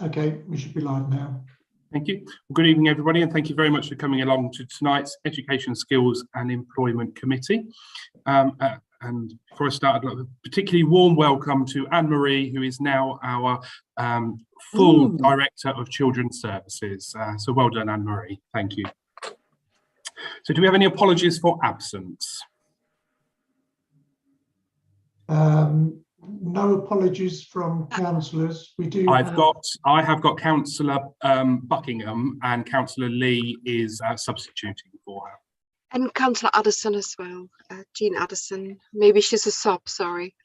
Okay, we should be live now. Thank you. Well, good evening, everybody, and thank you very much for coming along to tonight's Education, Skills and Employment Committee. And before I start, I'd like a particularly warm welcome to Anne-Marie, who is now our full Director of Children's Services. So well done, Anne-Marie. Thank you. So do we have any apologies for absence? No apologies from councillors. We do. I have got Councillor Buckingham, and Councillor Lee is substituting for her. And Councillor Addison as well, Jean Addison. Maybe she's a sub, sorry.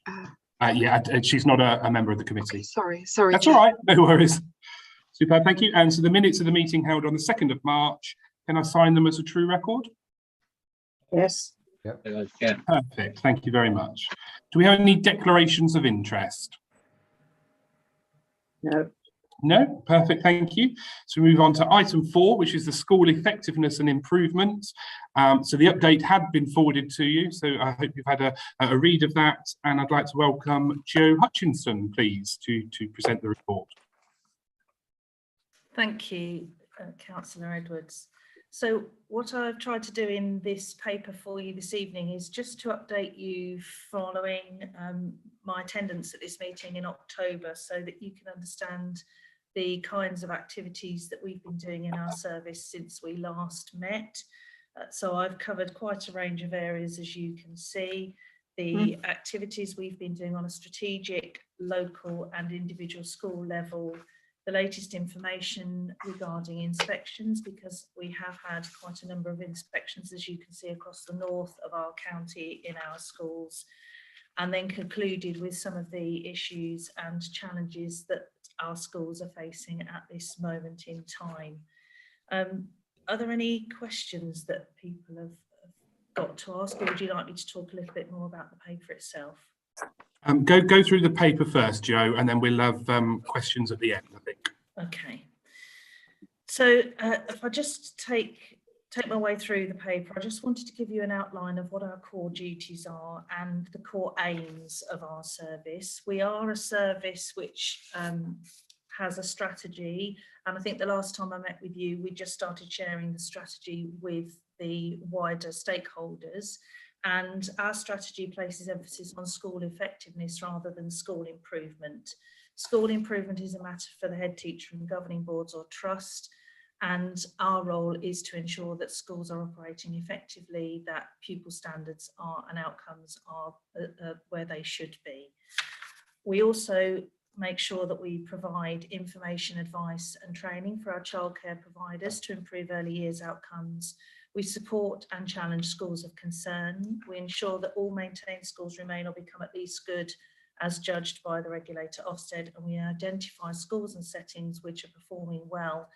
Yeah, she's not a member of the committee. Okay, sorry. That's all right, no worries. Superb, thank you. And so the minutes of the meeting held on the 2nd of March, can I sign them as a true record? Yes. Yep. Yeah. Perfect, thank you very much. Do we have any declarations of interest? No. No, perfect, thank you. So we move on to item 4, which is the school effectiveness and improvement. So the update had been forwarded to you, so I hope you've had a read of that, and I'd like to welcome Jo Hutchinson, please, to present the report. Thank you, Councillor Edwards. So what I've tried to do in this paper for you this evening is just to update you following my attendance at this meeting in October, so that you can understand the kinds of activities that we've been doing in our service since we last met. So I've covered quite a range of areas, as you can see. The activities we've been doing on a strategic, local and individual school level, the latest information regarding inspections, because we have had quite a number of inspections, as you can see, across the north of our county in our schools, and then concluded with some of the issues and challenges that our schools are facing at this moment in time. Are there any questions that people have got to ask, or would you like me to talk a little bit more about the paper itself? Go through the paper first, Jo, and then we'll have questions at the end, I think. Okay. So if I just take my way through the paper, I just wanted to give you an outline of what our core duties are and the core aims of our service. We are a service which has a strategy, and I think the last time I met with you, we just started sharing the strategy with the wider stakeholders. And our strategy places emphasis on school effectiveness rather than school improvement. School improvement is a matter for the head teacher and governing boards or trust, and our role is to ensure that schools are operating effectively, that pupil standards are and outcomes are where they should be. We also make sure that we provide information, advice and training for our childcare providers to improve early years outcomes. We support and challenge schools of concern. We ensure that all maintained schools remain or become at least good as judged by the regulator Ofsted, and we identify schools and settings which are performing well,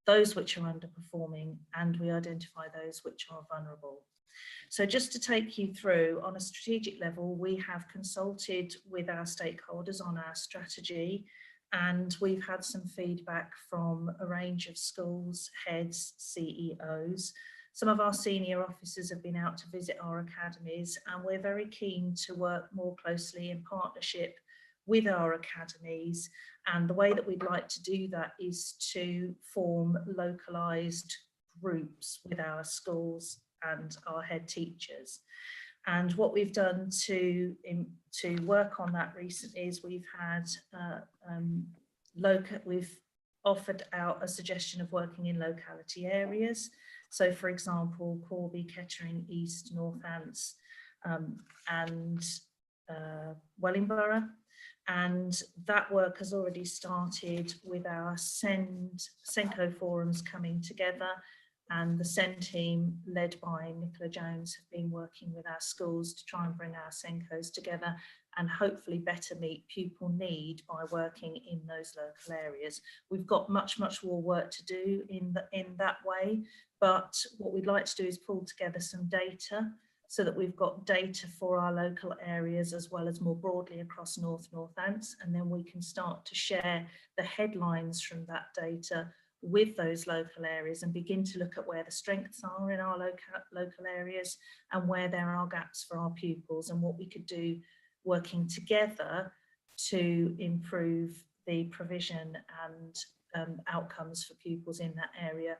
those which are underperforming, and we identify those which are vulnerable. So just to take you through, on a strategic level, we have consulted with our stakeholders on our strategy, and we've had some feedback from a range of schools, heads, CEOs. Some of our senior officers have been out to visit our academies, and we're very keen to work more closely in partnership with our academies. And the way that we'd like to do that is to form localised groups with our schools and our head teachers. And what we've done to work on that recently is we've had we've offered out a suggestion of working in locality areas. So, for example, Corby, Kettering, East, Northants, and Wellingborough. And that work has already started with our SENCO forums coming together, and the SEN team, led by Nicola Jones, have been working with our schools to try and bring our SENCOs together and hopefully better meet pupil need by working in those local areas. We've got much more work to do in that way, but what we'd like to do is pull together some data so that we've got data for our local areas as well as more broadly across Northants, and then we can start to share the headlines from that data with those local areas and begin to look at where the strengths are in our local areas and where there are gaps for our pupils, and what we could do working together to improve the provision and outcomes for pupils in that area,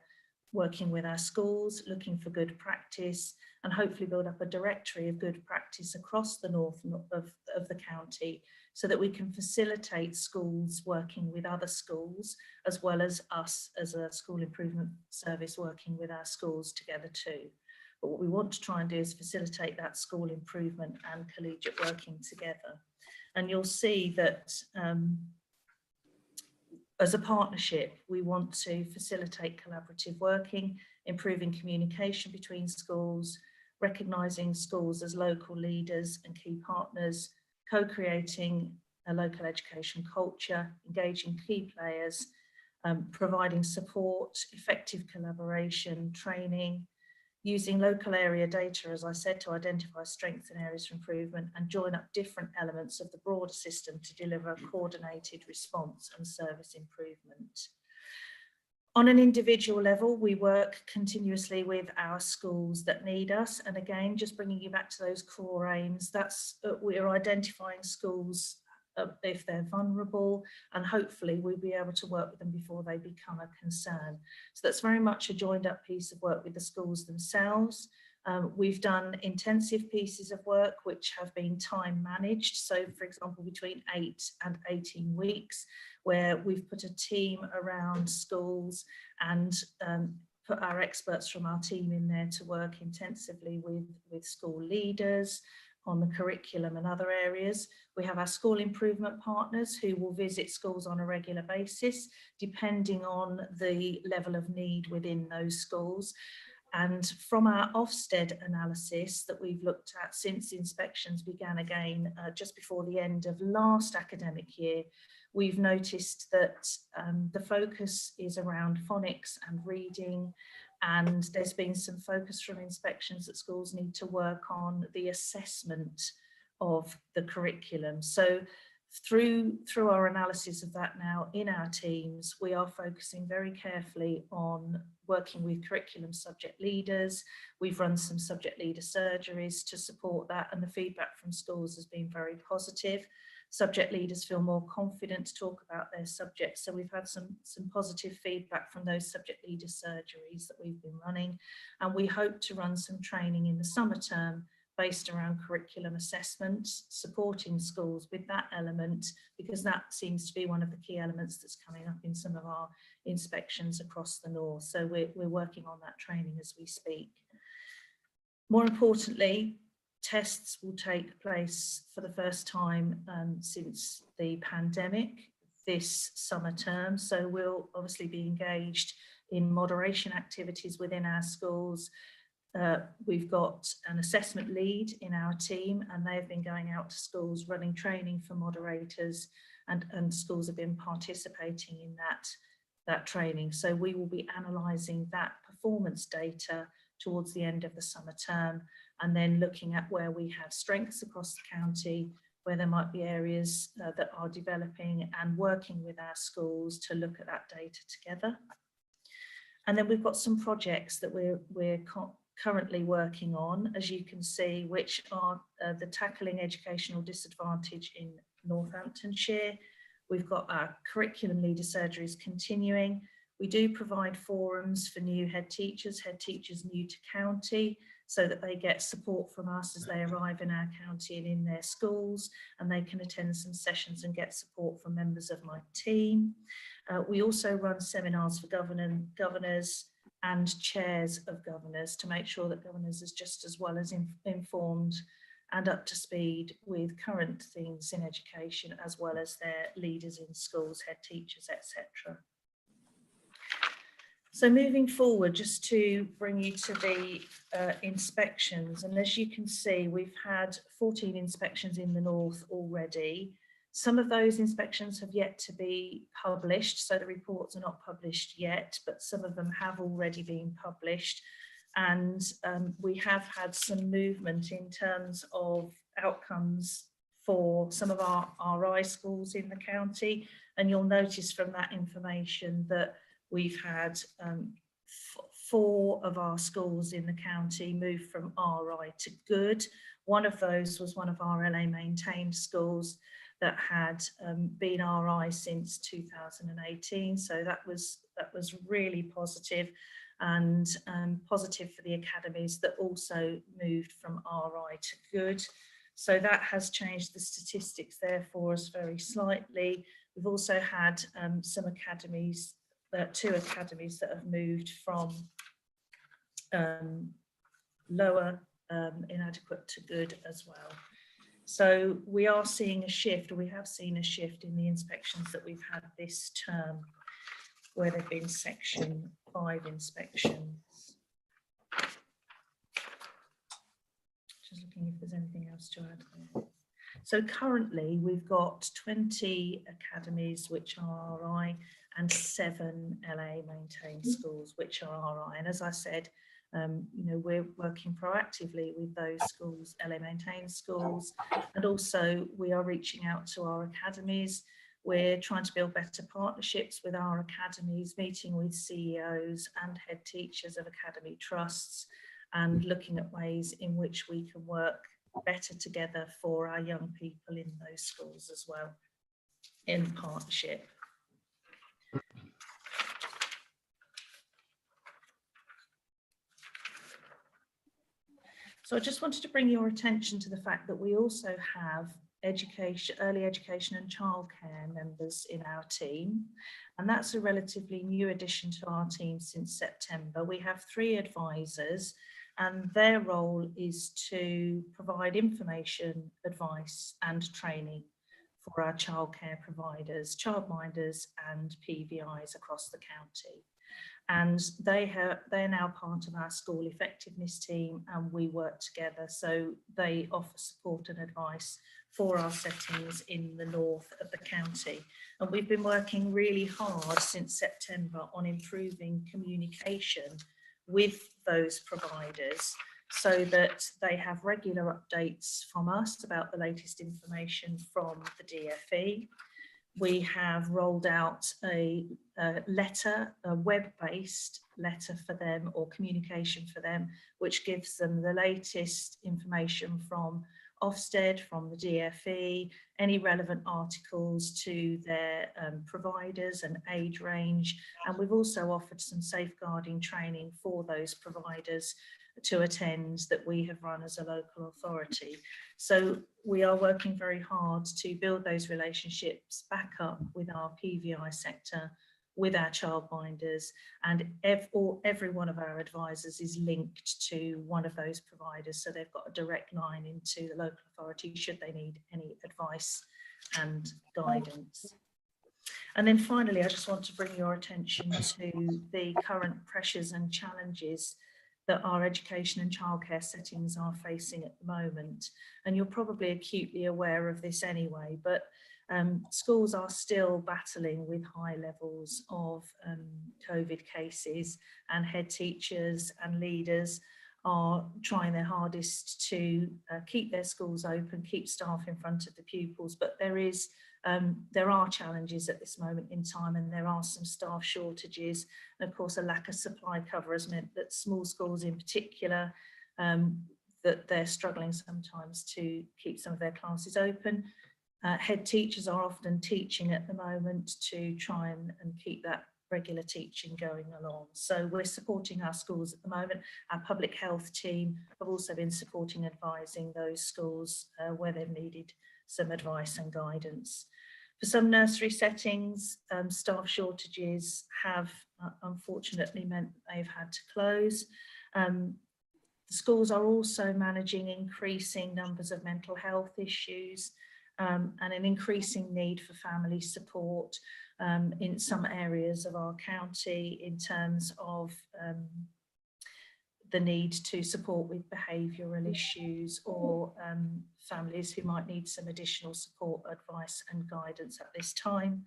working with our schools, looking for good practice, and hopefully build up a directory of good practice across the north of the county, so that we can facilitate schools working with other schools, as well as us as a school improvement service working with our schools together too. But what we want to try and do is facilitate that school improvement and collegiate working together. And you'll see that as a partnership, we want to facilitate collaborative working, improving communication between schools, recognising schools as local leaders and key partners, co-creating a local education culture, engaging key players, providing support, effective collaboration, training, using local area data, as I said, to identify strengths and areas for improvement, and join up different elements of the broader system to deliver a coordinated response and service improvement. On an individual level, we work continuously with our schools that need us. And again, just bringing you back to those core aims, that's we're identifying schools if they're vulnerable, and hopefully we'll be able to work with them before they become a concern. So that's very much a joined up piece of work with the schools themselves. We've done intensive pieces of work which have been time managed. So for example, between 8 and 18 weeks, where we've put a team around schools and put our experts from our team in there to work intensively with school leaders on the curriculum and other areas. We have our school improvement partners who will visit schools on a regular basis, depending on the level of need within those schools. And from our Ofsted analysis that we've looked at since inspections began again just before the end of last academic year, we've noticed that the focus is around phonics and reading, and there's been some focus from inspections that schools need to work on the assessment of the curriculum. So through our analysis of that now in our teams, we are focusing very carefully on working with curriculum subject leaders. We've run some subject leader surgeries to support that, and the feedback from schools has been very positive. Subject leaders feel more confident to talk about their subjects. So we've had some positive feedback from those subject leader surgeries that we've been running. And we hope to run some training in the summer term based around curriculum assessment, supporting schools with that element, because that seems to be one of the key elements that's coming up in some of our inspections across the north. So we're working on that training as we speak. More importantly, tests will take place for the first time since the pandemic this summer term. So we'll obviously be engaged in moderation activities within our schools. We've got an assessment lead in our team, and they've been going out to schools running training for moderators, and schools have been participating in that training. So we will be analysing that performance data towards the end of the summer term, and then looking at where we have strengths across the county, where there might be areas that are developing, and working with our schools to look at that data together. And then we've got some projects that we're currently working on, as you can see, which are the Tackling Educational Disadvantage in Northamptonshire. We've got our curriculum leader surgeries continuing. We do provide forums for new head teachers new to county, so that they get support from us as they arrive in our county and in their schools, and they can attend some sessions and get support from members of my team. We also run seminars for governors and chairs of governors to make sure that governors is just as well as informed and up to speed with current things in education, as well as their leaders in schools, head teachers, etc. So moving forward, just to bring you to the inspections, and as you can see, we've had 14 inspections in the north already. Some of those inspections have yet to be published, so the reports are not published yet, but some of them have already been published. And we have had some movement in terms of outcomes for some of our RI schools in the county. And you'll notice from that information that we've had 4 of our schools in the county move from RI to good. One of those was one of our LA maintained schools that had been RI since 2018. So that was really positive, and positive for the academies that also moved from RI to good. So that has changed the statistics there for us very slightly. We've also had some academies, 2 academies that have moved from lower inadequate to good as well. So we are seeing a shift, or we have seen a shift in the inspections that we've had this term, where there have been Section 5 inspections. Just looking if there's anything else to add there. So currently we've got 20 academies which are RI and 7 LA maintained schools which are RI. And as I said, you know, we're working proactively with those schools, LA maintained schools, and also we are reaching out to our academies. We're trying to build better partnerships with our academies, meeting with CEOs and head teachers of academy trusts, and looking at ways in which we can work better together for our young people in those schools as well, in partnership. So I just wanted to bring your attention to the fact that we also have education, early education and childcare members in our team, and that's a relatively new addition to our team since September. We have 3 advisors, and their role is to provide information, advice and training for our childcare providers, childminders and PVIs across the county. And they're now part of our school effectiveness team, and we work together. So they offer support and advice for our settings in the north of the county. And we've been working really hard since September on improving communication with those providers so that they have regular updates from us about the latest information from the DFE. We have rolled out a letter, a web-based letter for them, or communication for them, which gives them the latest information from Ofsted, from the DFE, any relevant articles to their providers and age range. And we've also offered some safeguarding training for those providers to attend that we have run as a local authority. So we are working very hard to build those relationships back up with our PVI sector, with our childminders, and every one of our advisors is linked to one of those providers, so they've got a direct line into the local authority should they need any advice and guidance. And then finally, I just want to bring your attention to the current pressures and challenges that our education and childcare settings are facing at the moment. And you're probably acutely aware of this anyway, but schools are still battling with high levels of COVID cases, and head teachers and leaders are trying their hardest to keep their schools open, keep staff in front of the pupils. But there are challenges at this moment in time, and there are some staff shortages. And of course, a lack of supply cover has meant that small schools in particular, that they're struggling sometimes to keep some of their classes open. Head teachers are often teaching at the moment to try and keep that regular teaching going along. So we're supporting our schools at the moment. Our public health team have also been supporting, advising those schools where they've needed some advice and guidance. For some nursery settings, staff shortages have unfortunately meant they've had to close. The schools are also managing increasing numbers of mental health issues, and an increasing need for family support in some areas of our county, in terms of the need to support with behavioural issues, or families who might need some additional support, advice and guidance at this time.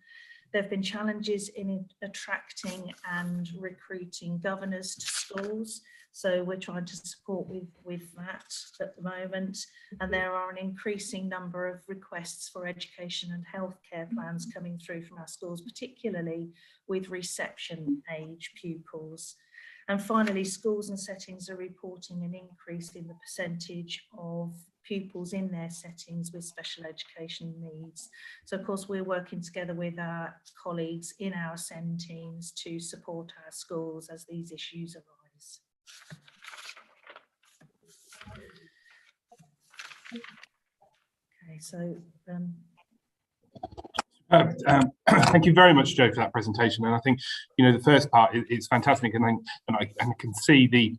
There have been challenges in attracting and recruiting governors to schools, so we're trying to support with that at the moment. And there are an increasing number of requests for education and healthcare plans coming through from our schools, particularly with reception age pupils. And finally, schools and settings are reporting an increase in the percentage of pupils in their settings with special education needs. So of course we're working together with our colleagues in our SEND teams to support our schools as these issues arise. Okay, so thank you very much, Joe, for that presentation. And I think, the first part is fantastic, and I can see the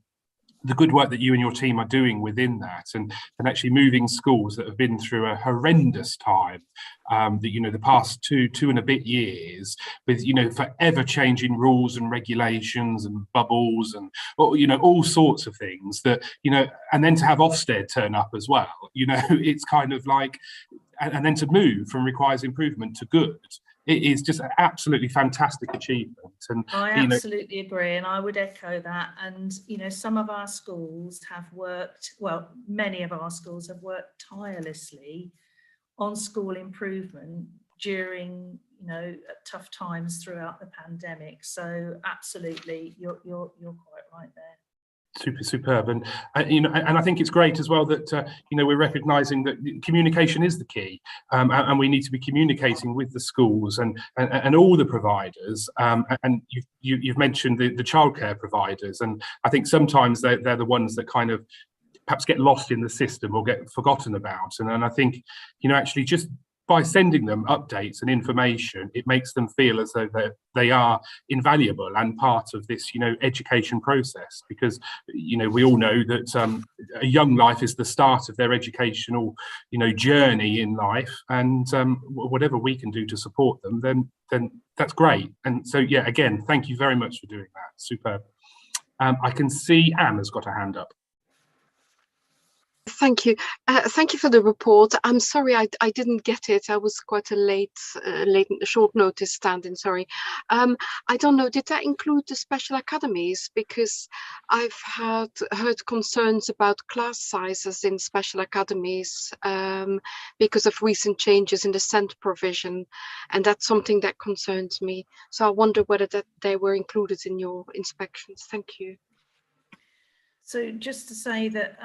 good work that you and your team are doing within that, and actually moving schools that have been through a horrendous time, the past two and a bit years, with forever changing rules and regulations and bubbles and all sorts of things that and then to have Ofsted turn up as well, it's kind of like, and then to move from requires improvement to good. It is just an absolutely fantastic achievement. And I absolutely agree, and I would echo that. And some of our schools have worked, well, many of our schools have worked tirelessly on school improvement during tough times throughout the pandemic. So absolutely, you're quite right there. Superb, and I think it's great as well that we're recognising that communication is the key, and we need to be communicating with the schools and all the providers. And you've mentioned the childcare providers, and I think sometimes they're the ones that kind of perhaps get lost in the system or get forgotten about. And I think actually just by sending them updates and information, it makes them feel as though they are invaluable and part of this, education process. Because, we all know that a young life is the start of their educational, journey in life. And whatever we can do to support them, then that's great. And so, yeah, again, thank you very much for doing that. Superb. I can see Anne has got a hand up. Thank you. Thank you for the report. I'm sorry I didn't get it. I was quite a short notice stand-in, sorry. I don't know, did that include the special academies? Because I've heard concerns about class sizes in special academies because of recent changes in the SEND provision, and that's something that concerns me. So I wonder whether they were included in your inspections. Thank you. So just to say that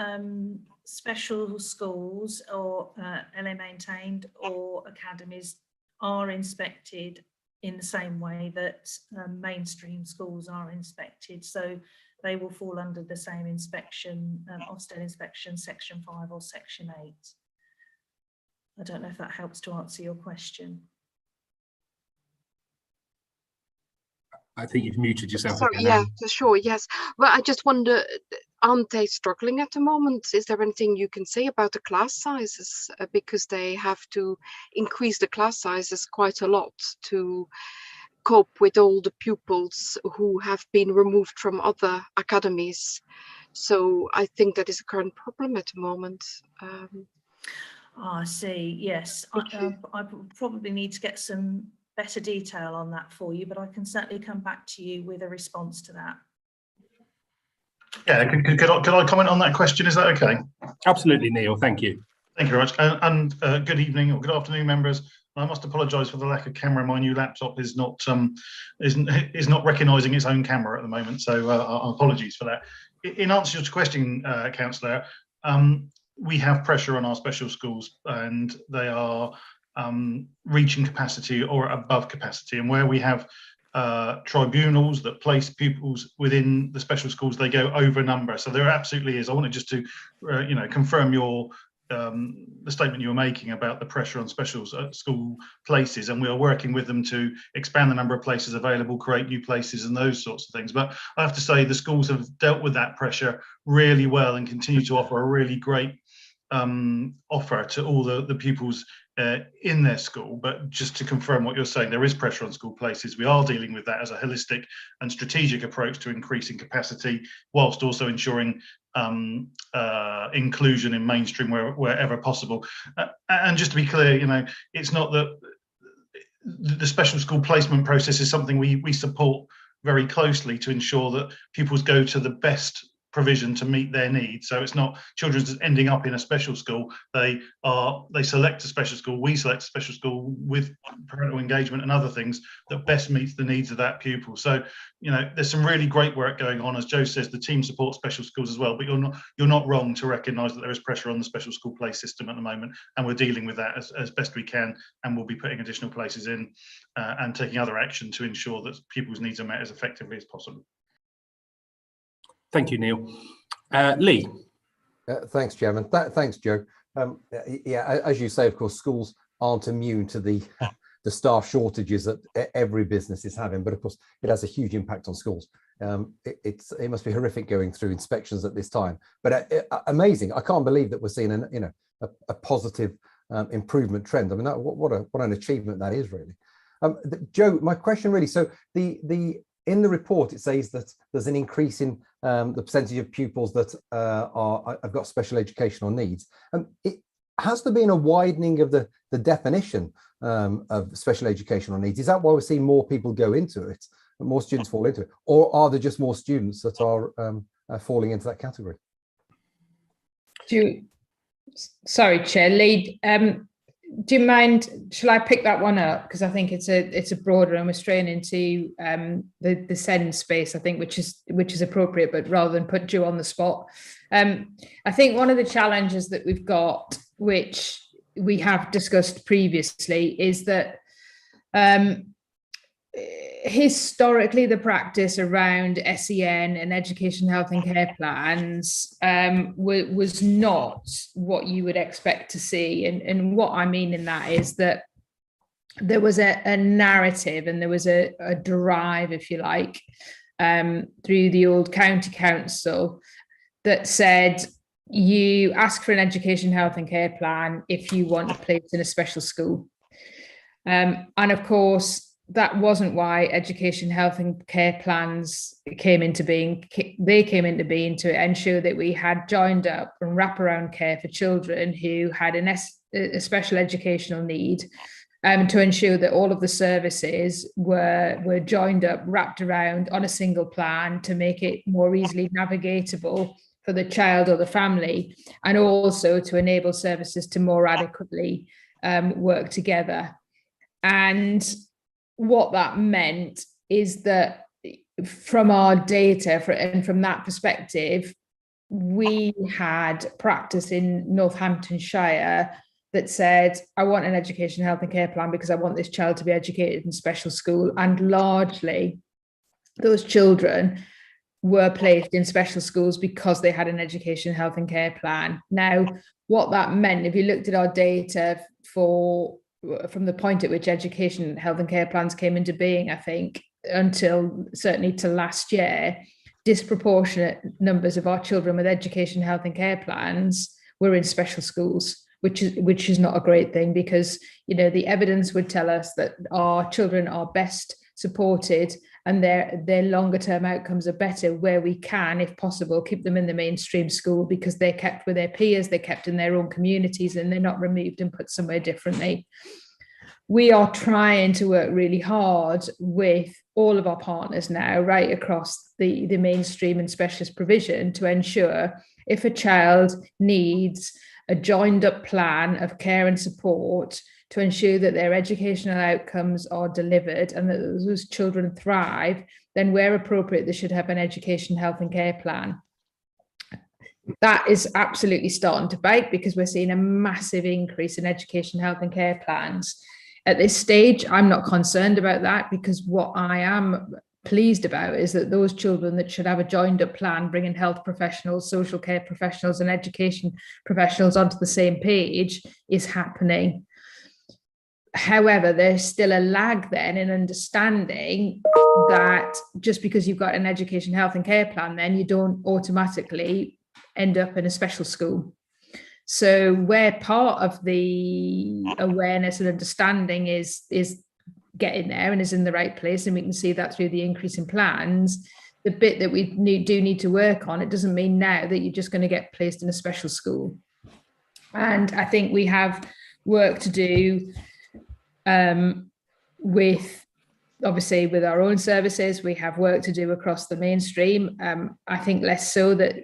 special schools or LA maintained or academies are inspected in the same way that mainstream schools are inspected. So they will fall under the same inspection, Ofsted inspection, section 5 or section 8. I don't know if that helps to answer your question. I think you've muted yourself. Sorry, yeah, sure, yes. Well, I just wonder, aren't they struggling at the moment? Is there anything you can say about the class sizes? Because they have to increase the class sizes quite a lot to cope with all the pupils who have been removed from other academies. So I think that is a current problem at the moment. I see, yes. I probably need to get some better detail on that for you, but I can certainly come back to you with a response to that. Yeah, could I comment on that question? Is that okay? Absolutely, Neil. Thank you. Thank you very much. And good evening or good afternoon, members. I must apologise for the lack of camera. My new laptop is not recognising its own camera at the moment, so apologies for that. In answer to your question, Councillor, we have pressure on our special schools, and they are reaching capacity or above capacity, and where we have tribunals that place pupils within the special schools, they go over number. So there absolutely is. I wanted just to confirm your the statement you were making about the pressure on special school places, and we are working with them to expand the number of places available, create new places and those sorts of things. But I have to say the schools have dealt with that pressure really well and continue to offer a really great offer to all the pupils in their school. But just to confirm what you're saying, there is pressure on school places. We are dealing with that as a holistic and strategic approach to increasing capacity, whilst also ensuring inclusion in mainstream wherever possible. And just to be clear, it's not that the special school placement process is something we support very closely to ensure that pupils go to the best provision to meet their needs. So it's not children just ending up in a special school. They select a special school. We select a special school with parental engagement and other things that best meets the needs of that pupil. So, you know, there's some really great work going on. As Joe says, the team supports special schools as well, but you're not wrong to recognise that there is pressure on the special school place system at the moment, and we're dealing with that as best we can, and we'll be putting additional places in and taking other action to ensure that pupils' needs are met as effectively as possible. Thank you, Neil. Lee. Thanks, Chairman. Thanks, Joe. Yeah, as you say, of course, schools aren't immune to the staff shortages that every business is having, but of course, it has a huge impact on schools. It must be horrific going through inspections at this time, but amazing. I can't believe that we're seeing a positive improvement trend. I mean, what an achievement that is, really. Joe, my question really. So in the report, it says that there's an increase in the percentage of pupils that have got special educational needs. Has there been a widening of the definition of special educational needs? Is that why we're seeing more people go into it, more students fall into it, or are there just more students that are falling into that category? Sorry, Chair, Lee. Do you mind? Shall I pick that one up? Because I think it's a broader, and we're straying into the SEND space, I think, which is appropriate. But rather than put Joe on the spot, I think one of the challenges that we've got, which we have discussed previously, is that historically the practice around SEN and education, health and care plans was not what you would expect to see. And what I mean in that is that there was a narrative and there was a drive, if you like, through the old county council that said, you ask for an education, health and care plan if you want a place in a special school. And of course, that wasn't why education, health and care plans came into being. They came into being to ensure that we had joined up and wraparound care for children who had a special educational need, to ensure that all of the services were joined up, wrapped around on a single plan to make it more easily navigatable for the child or the family, and also to enable services to more adequately work together. And what that meant is that from our data and from that perspective, we had practice in Northamptonshire that said, I want an education, health and care plan because I want this child to be educated in special school. And largely those children were placed in special schools because they had an education, health and care plan. Now, what that meant, if you looked at our data from the point at which education, health and care plans came into being, I think, until certainly to last year, disproportionate numbers of our children with education, health and care plans were in special schools, which is not a great thing, because, you know, the evidence would tell us that our children are best supported and their longer term outcomes are better where we can, if possible, keep them in the mainstream school, because they're kept with their peers, they're kept in their own communities, and they're not removed and put somewhere differently. We are trying to work really hard with all of our partners now, right across the mainstream and specialist provision, to ensure if a child needs a joined up plan of care and support to ensure that their educational outcomes are delivered and that those children thrive, then where appropriate, they should have an education, health and care plan. That is absolutely starting to bite, because we're seeing a massive increase in education, health and care plans. At this stage, I'm not concerned about that, because what I am pleased about is that those children that should have a joined up plan, bringing health professionals, social care professionals and education professionals onto the same page, is happening. However, there's still a lag then in understanding that just because you've got an education, health and care plan, then you don't automatically end up in a special school. So where part of the awareness and understanding is getting there and is in the right place, and we can see that through the increase in plans, the bit that we do need to work on, it doesn't mean now that you're just going to get placed in a special school. And I think we have work to do with obviously with our own services, we have work to do across the mainstream. I think less so that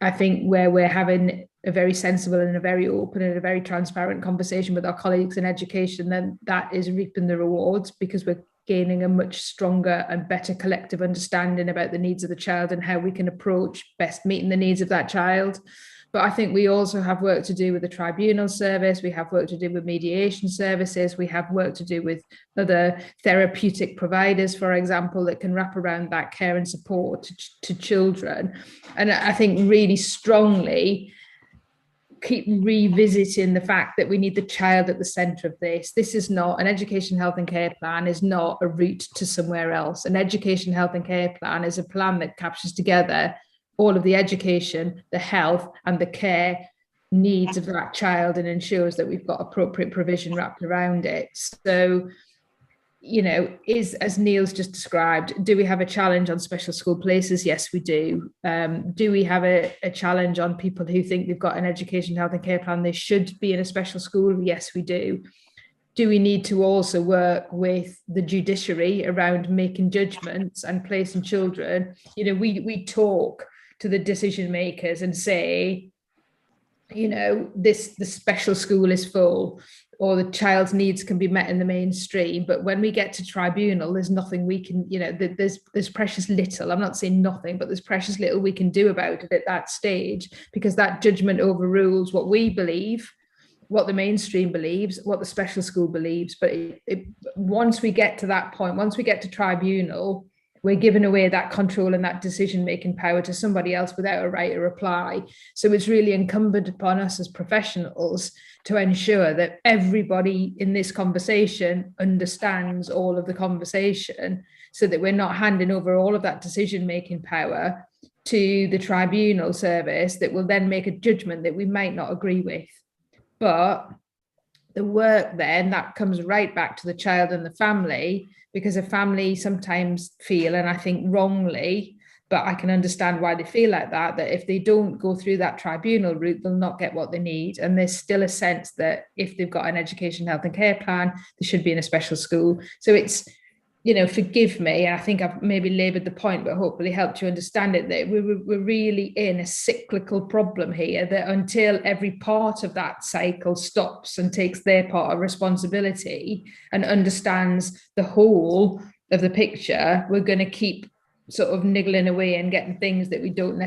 I think where we're having a very sensible and a very open and a very transparent conversation with our colleagues in education, then that is reaping the rewards, because we're gaining a much stronger and better collective understanding about the needs of the child and how we can approach best meeting the needs of that child. But I think we also have work to do with the tribunal service. We have work to do with mediation services. We have work to do with other therapeutic providers, for example, that can wrap around that care and support to children. And I think really strongly keep revisiting the fact that we need the child at the centre of this. This is not an education, health and care plan is not a route to somewhere else. An education, health and care plan is a plan that captures together all of the education, the health and the care needs of that child and ensures that we've got appropriate provision wrapped around it. So, you know, as Neil's just described, do we have a challenge on special school places? Yes, we do. Do we have a challenge on people who think they've got an education, health and care plan, they should be in a special school? Yes, we do. Do we need to also work with the judiciary around making judgments and placing children? You know, we talk to the decision makers and say, you know, the special school is full, or the child's needs can be met in the mainstream. But when we get to tribunal, there's nothing we can, you know, there's precious little, I'm not saying nothing, but there's precious little we can do about it at that stage, because that judgment overrules what we believe, what the mainstream believes, what the special school believes. But once we get to that point, once we get to tribunal, we're giving away that control and that decision-making power to somebody else without a right to reply. So it's really incumbent upon us as professionals to ensure that everybody in this conversation understands all of the conversation, so that we're not handing over all of that decision-making power to the tribunal service that will then make a judgment that we might not agree with. But the work then, that comes right back to the child and the family, because a family sometimes feel, and I think wrongly, but I can understand why they feel like that if they don't go through that tribunal route, they'll not get what they need. And there's still a sense that if they've got an education, health and care plan, they should be in a special school. So it's, you know, forgive me, I think I've maybe laboured the point, but hopefully helped you understand it, that we're really in a cyclical problem here, that until every part of that cycle stops and takes their part of responsibility and understands the whole of the picture, we're going to keep sort of niggling away and getting things that we don't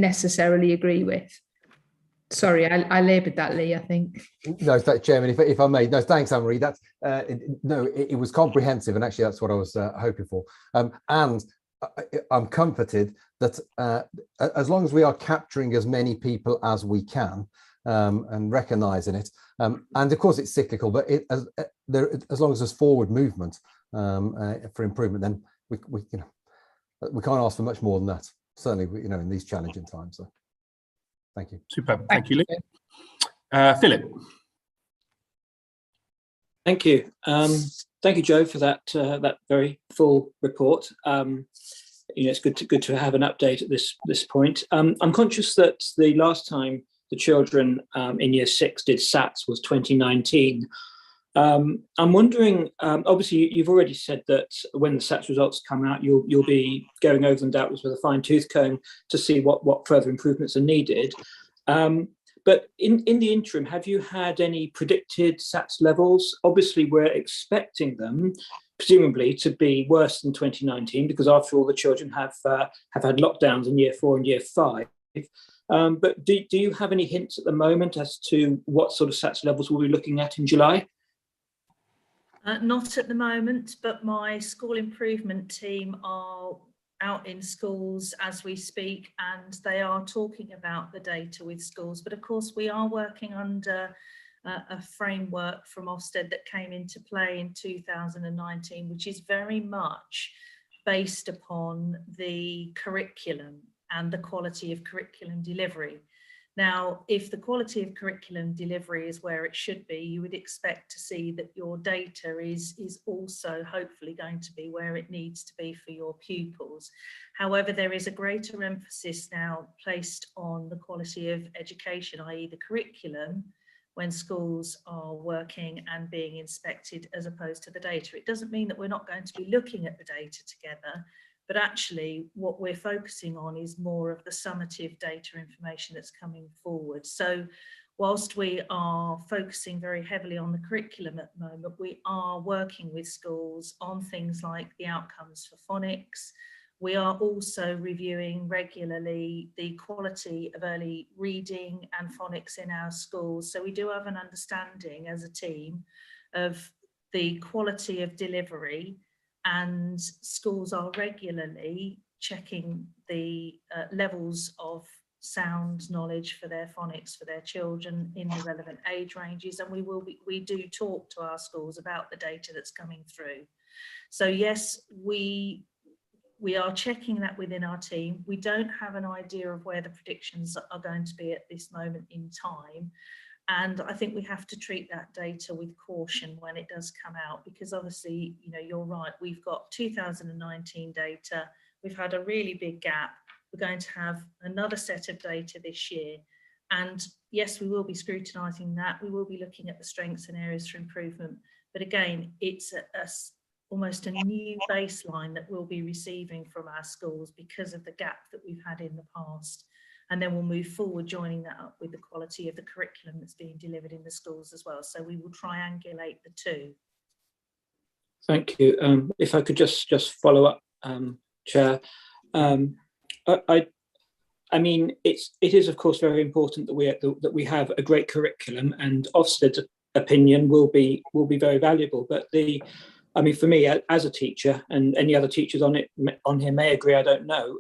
necessarily agree with. Sorry, I laboured that, Lee, I think. No, Chairman, if I may, no, thanks, Anne-Marie. That's it was comprehensive, and actually that's what I was hoping for. And I'm comforted that as long as we are capturing as many people as we can and recognising it, and of course it's cyclical, but as long as there's forward movement for improvement, then we can't ask for much more than that. Certainly, you know, in these challenging times. So. Thank you. Superb. Thank you, Lee. Philip. Thank you. Thank you, Joe, for that very full report. You know, it's good to have an update at this point. I'm conscious that the last time the children in Year 6 did SATs was 2019. I'm wondering, obviously you've already said that when the SATs results come out, you'll be going over them doubtless with a fine-tooth comb to see what further improvements are needed. But in the interim, have you had any predicted SATs levels? Obviously, we're expecting them, presumably, to be worse than 2019, because after all, the children have had lockdowns in Year 4 and Year 5. But do you have any hints at the moment as to what sort of SATs levels we'll be looking at in July? Not at the moment, but my school improvement team are out in schools as we speak, and they are talking about the data with schools. But of course, we are working under a framework from Ofsted that came into play in 2019, which is very much based upon the curriculum and the quality of curriculum delivery. Now, if the quality of curriculum delivery is where it should be, you would expect to see that your data is also hopefully going to be where it needs to be for your pupils. However, there is a greater emphasis now placed on the quality of education, i.e. the curriculum, when schools are working and being inspected as opposed to the data. It doesn't mean that we're not going to be looking at the data together, but actually what we're focusing on is more of the summative data information that's coming forward. So whilst we are focusing very heavily on the curriculum at the moment, we are working with schools on things like the outcomes for phonics. We are also reviewing regularly the quality of early reading and phonics in our schools. So we do have an understanding as a team of the quality of delivery, and schools are regularly checking the levels of sound knowledge for their phonics for their children in the relevant age ranges, and we do talk to our schools about the data that's coming through. So yes, we are checking that within our team. We don't have an idea of where the predictions are going to be at this moment in time. And I think we have to treat that data with caution when it does come out, because obviously, you know, you're right, we've got 2019 data, we've had a really big gap. We're going to have another set of data this year. And yes, we will be scrutinising that. We will be looking at the strengths and areas for improvement. But again, it's almost a new baseline that we'll be receiving from our schools because of the gap that we've had in the past. And then we'll move forward, joining that up with the quality of the curriculum that's being delivered in the schools as well. So we will triangulate the two. Thank you. If I could just follow up, Chair. I mean, it is of course very important that we have a great curriculum, and Ofsted's opinion will be very valuable. But I mean, for me as a teacher, and any other teachers on here may agree, I don't know.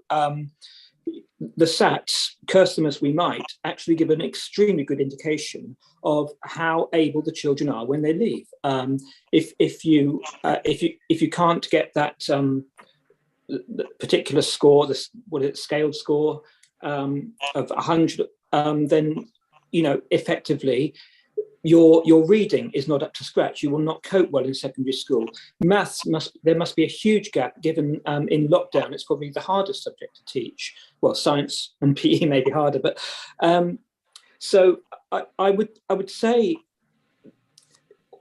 The SATs, curse them as we might, actually give an extremely good indication of how able the children are when they leave. If you can't get that the particular score, scaled score of 100, then you know effectively your reading is not up to scratch. You will not cope well in secondary school. Maths there must be a huge gap, given in lockdown it's probably the hardest subject to teach. Well, science and PE may be harder, but so I would say,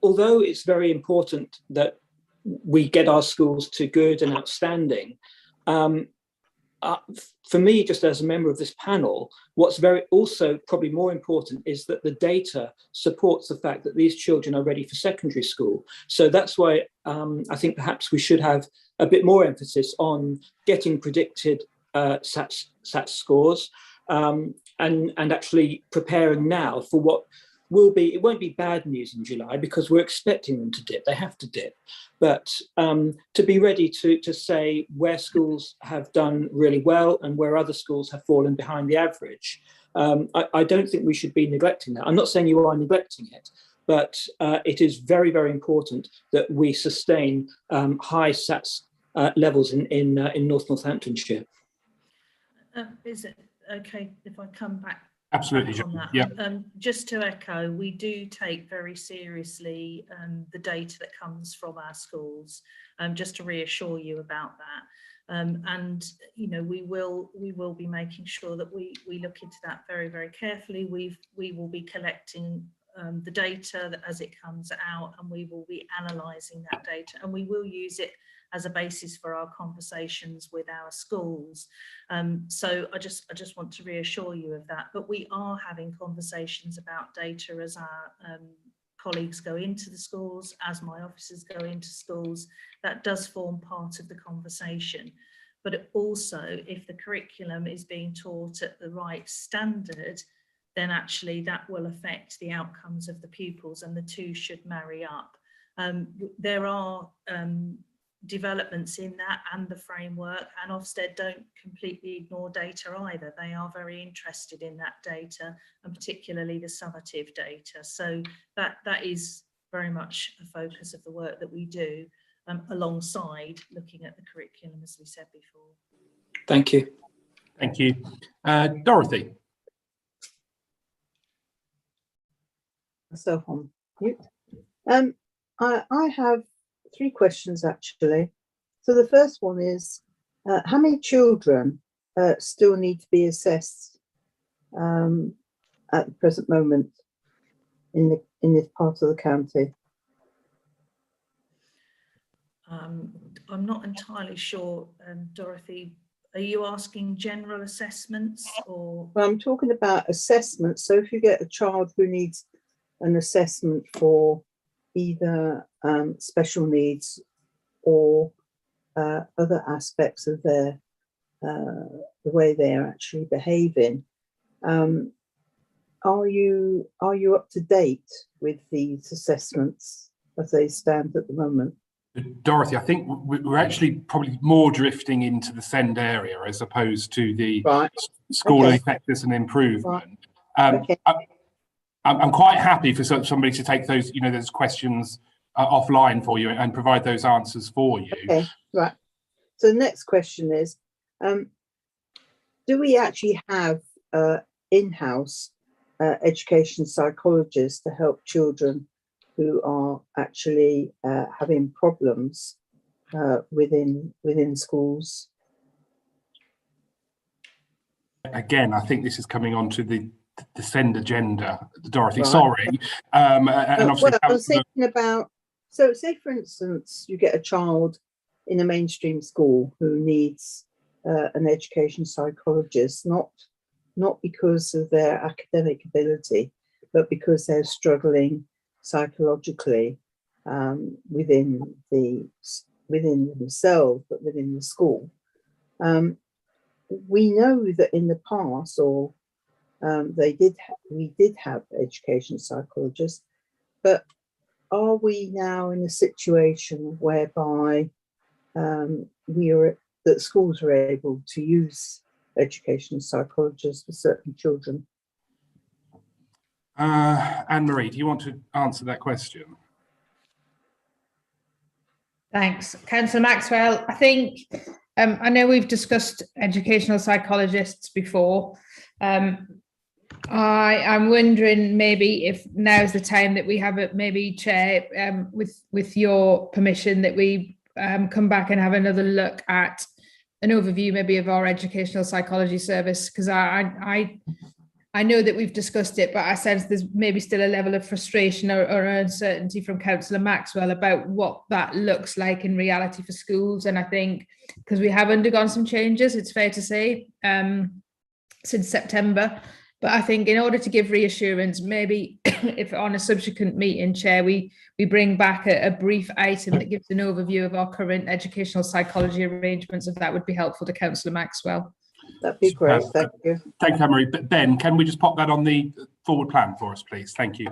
although it's very important that we get our schools to good and outstanding, for me, just as a member of this panel, what's also probably more important is that the data supports the fact that these children are ready for secondary school. So that's why I think perhaps we should have a bit more emphasis on getting predicted SAT scores and actually preparing now for what will be, it won't be bad news in July, because we're expecting them to dip. They have to dip. But to be ready to say where schools have done really well and where other schools have fallen behind the average, I don't think we should be neglecting that. I'm not saying you are neglecting it, but it is very, very important that we sustain high SATs levels in North Northamptonshire. Is it okay if I come back? Absolutely, on that? yeah. Just to echo, we do take very seriously the data that comes from our schools, just to reassure you about that. And you know, we will be making sure that we look into that very, very carefully. We will be collecting the data as it comes out, and we will be analysing that data, and we will use it as a basis for our conversations with our schools. So I just want to reassure you of that. But we are having conversations about data as our colleagues go into the schools, as my officers go into schools. That does form part of the conversation. But also, if the curriculum is being taught at the right standard, then actually that will affect the outcomes of the pupils, and the two should marry up. There are developments in that and the framework, and Ofsted don't completely ignore data either. They are very interested in that data, and particularly the summative data. So that is very much a focus of the work that we do, alongside looking at the curriculum, as we said before. Thank you. Thank you. Dorothy. Myself on mute. I have 3 questions actually. So the first one is, how many children still need to be assessed at the present moment? in this part of the county? I'm not entirely sure, Dorothy. Are you asking general assessments or? Well, I'm talking about assessments. So if you get a child who needs an assessment for either special needs or other aspects of their the way they're actually behaving, are you up to date with these assessments as they stand at the moment? Dorothy, I think we're actually probably more drifting into the SEND area as opposed to the school effectiveness and improvement. Okay. I'm quite happy for somebody to take those, those questions offline for you and provide those answers for you. Okay, right. So the next question is, do we actually have in-house education psychologists to help children who are actually having problems within schools? Again, I think this is coming on to the SEND agenda, Dorothy. Right. Sorry. And obviously, well, I was thinking about, so say for instance, you get a child in a mainstream school who needs an education psychologist, not because of their academic ability, but because they're struggling psychologically within themselves, but within the school. We know that in the past, or we did have education psychologists, but are we now in a situation whereby that schools are able to use education psychologists for certain children? Anne-Marie, do you want to answer that question? Thanks, Councillor Maxwell. I think I know we've discussed educational psychologists before. I'm wondering maybe if now's the time that we have it, maybe Chair, with your permission, that we come back and have another look at an overview maybe of our educational psychology service, because I know that we've discussed it, but I sense there's maybe still a level of frustration or uncertainty from Councillor Maxwell about what that looks like in reality for schools. And I think because we have undergone some changes, it's fair to say, since September. But I think in order to give reassurance, maybe if on a subsequent meeting, Chair, we bring back a brief item that gives an overview of our current educational psychology arrangements, if that would be helpful to Councillor Maxwell. That'd be great, thank you. Thank you, Anne-Marie. Ben, can we just pop that on the forward plan for us, please? Thank you.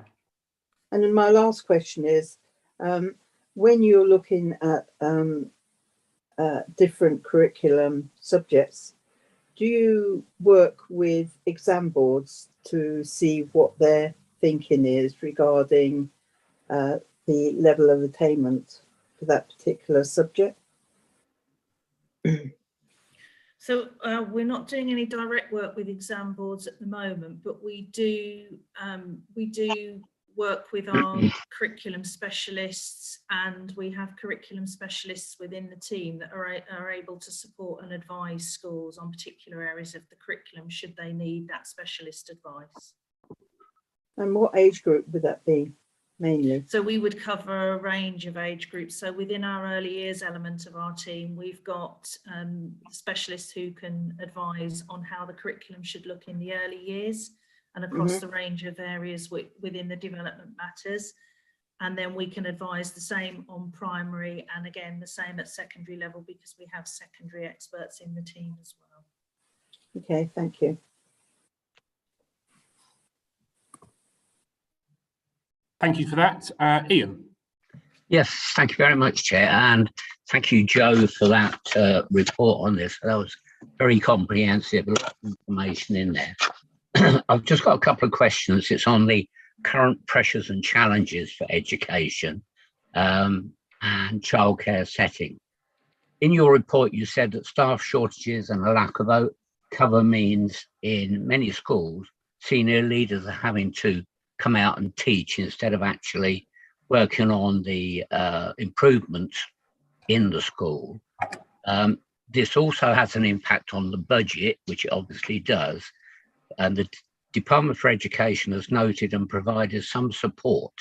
And then my last question is, when you're looking at different curriculum subjects, do you work with exam boards to see what their thinking is regarding the level of attainment for that particular subject? So we're not doing any direct work with exam boards at the moment, but we do work with our curriculum specialists, and we have curriculum specialists within the team that are able to support and advise schools on particular areas of the curriculum should they need that specialist advice. And what age group would that be mainly? So we would cover a range of age groups. So within our early years element of our team, we've got specialists who can advise on how the curriculum should look in the early years and across the range of areas within the development matters. And then we can advise the same on primary, and again the same at secondary level, because we have secondary experts in the team as well. Okay, thank you. Thank you for that. Ian. Yes, thank you very much, Chair, and thank you, Joe, for that report on this. That was very comprehensive, a lot of information in there. I've just got a couple of questions. It's on the current pressures and challenges for education and childcare setting. In your report, you said that staff shortages and a lack of cover means in many schools, senior leaders are having to come out and teach instead of actually working on the improvements in the school. This also has an impact on the budget, which it obviously does. And Department for Education has noted and provided some support.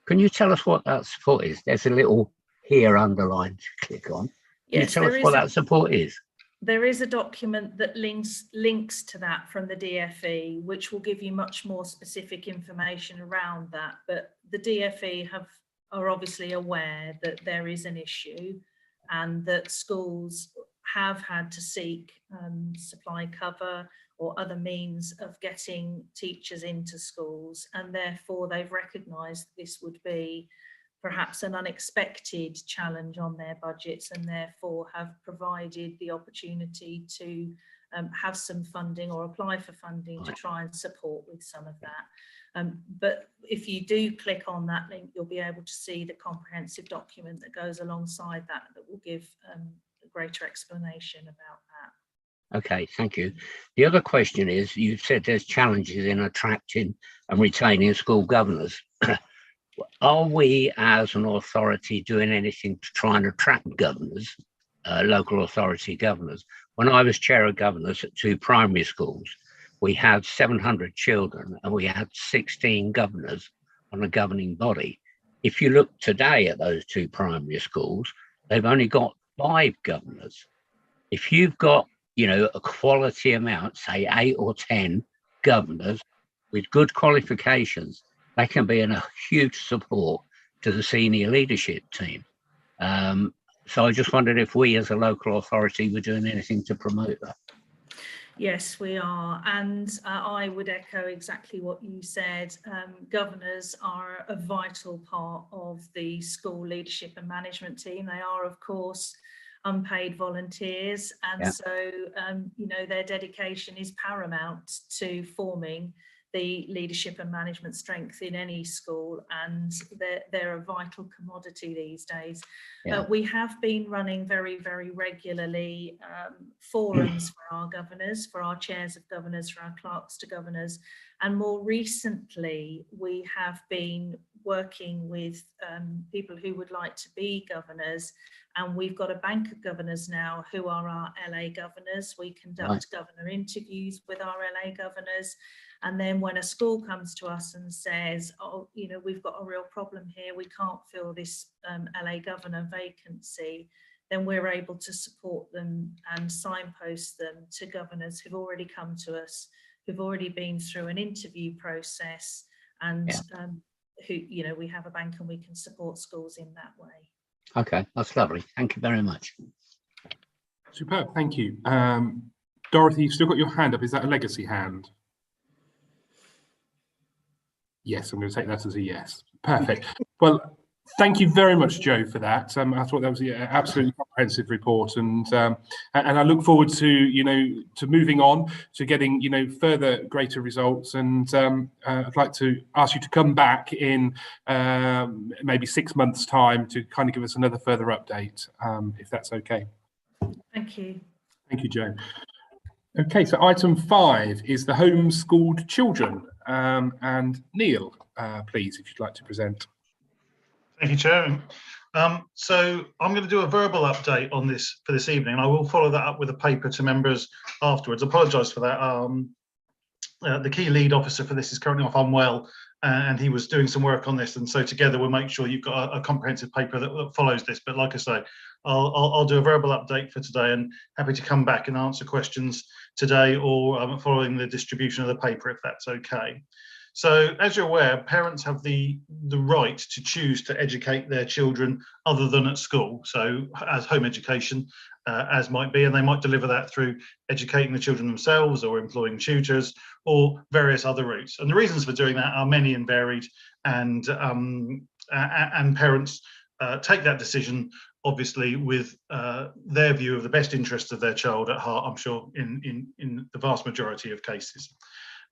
Can you tell us what that support is? There's a little here underlined to click on. Can you tell us what that support is? There is a document that links to that from the DFE, which will give you much more specific information around that. But the DFE are obviously aware that there is an issue and that schools have had to seek supply cover or other means of getting teachers into schools, and therefore they've recognised this would be perhaps an unexpected challenge on their budgets, and therefore have provided the opportunity to have some funding or apply for funding to try and support with some of that. But if you do click on that link, you'll be able to see the comprehensive document that goes alongside that will give a greater explanation about that. Okay, thank you. The other question is, you said there's challenges in attracting and retaining school governors. Are we as an authority doing anything to try and attract governors, local authority governors? When I was chair of governors at 2 primary schools, we had 700 children and we had 16 governors on a governing body. If you look today at those 2 primary schools, they've only got 5 governors. If you've got, you know, a quality amount, say 8 or 10 governors with good qualifications, they can be a huge support to the senior leadership team. So I just wondered if we as a local authority were doing anything to promote that. Yes, we are, and I would echo exactly what you said. Governors are a vital part of the school leadership and management team. They are, of course, unpaid volunteers, and so you know, their dedication is paramount to forming the leadership and management strength in any school, and they're a vital commodity these days. We have been running very regularly forums for our governors, for our chairs of governors, for our clerks to governors, and more recently we have been working with people who would like to be governors, and we've got a bank of governors now who are our LA governors. We conduct governor interviews with our LA governors, and then when a school comes to us and says, oh, you know, we've got a real problem here, we can't fill this LA governor vacancy, then we're able to support them and signpost them to governors who've already come to us, who've already been through an interview process, and who, you know, we have a bank and we can support schools in that way. Okay, that's lovely. Thank you very much. Superb, thank you. Dorothy, you've still got your hand up. Is that a legacy hand? Yes, I'm going to take that as a yes. Perfect. Well, thank you very much, Joe, for that. I thought that was an absolutely comprehensive report, and I look forward to, you know, to moving on to getting, you know, further greater results. And I'd like to ask you to come back in maybe 6 months' time to kind of give us another further update, if that's okay. Thank you. Thank you, Joe. Okay, so item 5 is the homeschooled children. And Neil, please, if you'd like to present. Thank you, Chairman. So I'm going to do a verbal update on this for this evening, and I will follow that up with a paper to members afterwards. I apologise for that. The key lead officer for this is currently off unwell, and he was doing some work on this, and so together we'll make sure you've got a comprehensive paper that follows this. But like I say, I'll do a verbal update for today, and happy to come back and answer questions today or following the distribution of the paper, if that's okay. So, as you're aware, parents have the right to choose to educate their children other than at school, so as home education, as might be, and they might deliver that through educating the children themselves or employing tutors or various other routes. And the reasons for doing that are many and varied, and parents take that decision obviously with their view of the best interests of their child at heart, I'm sure, in the vast majority of cases.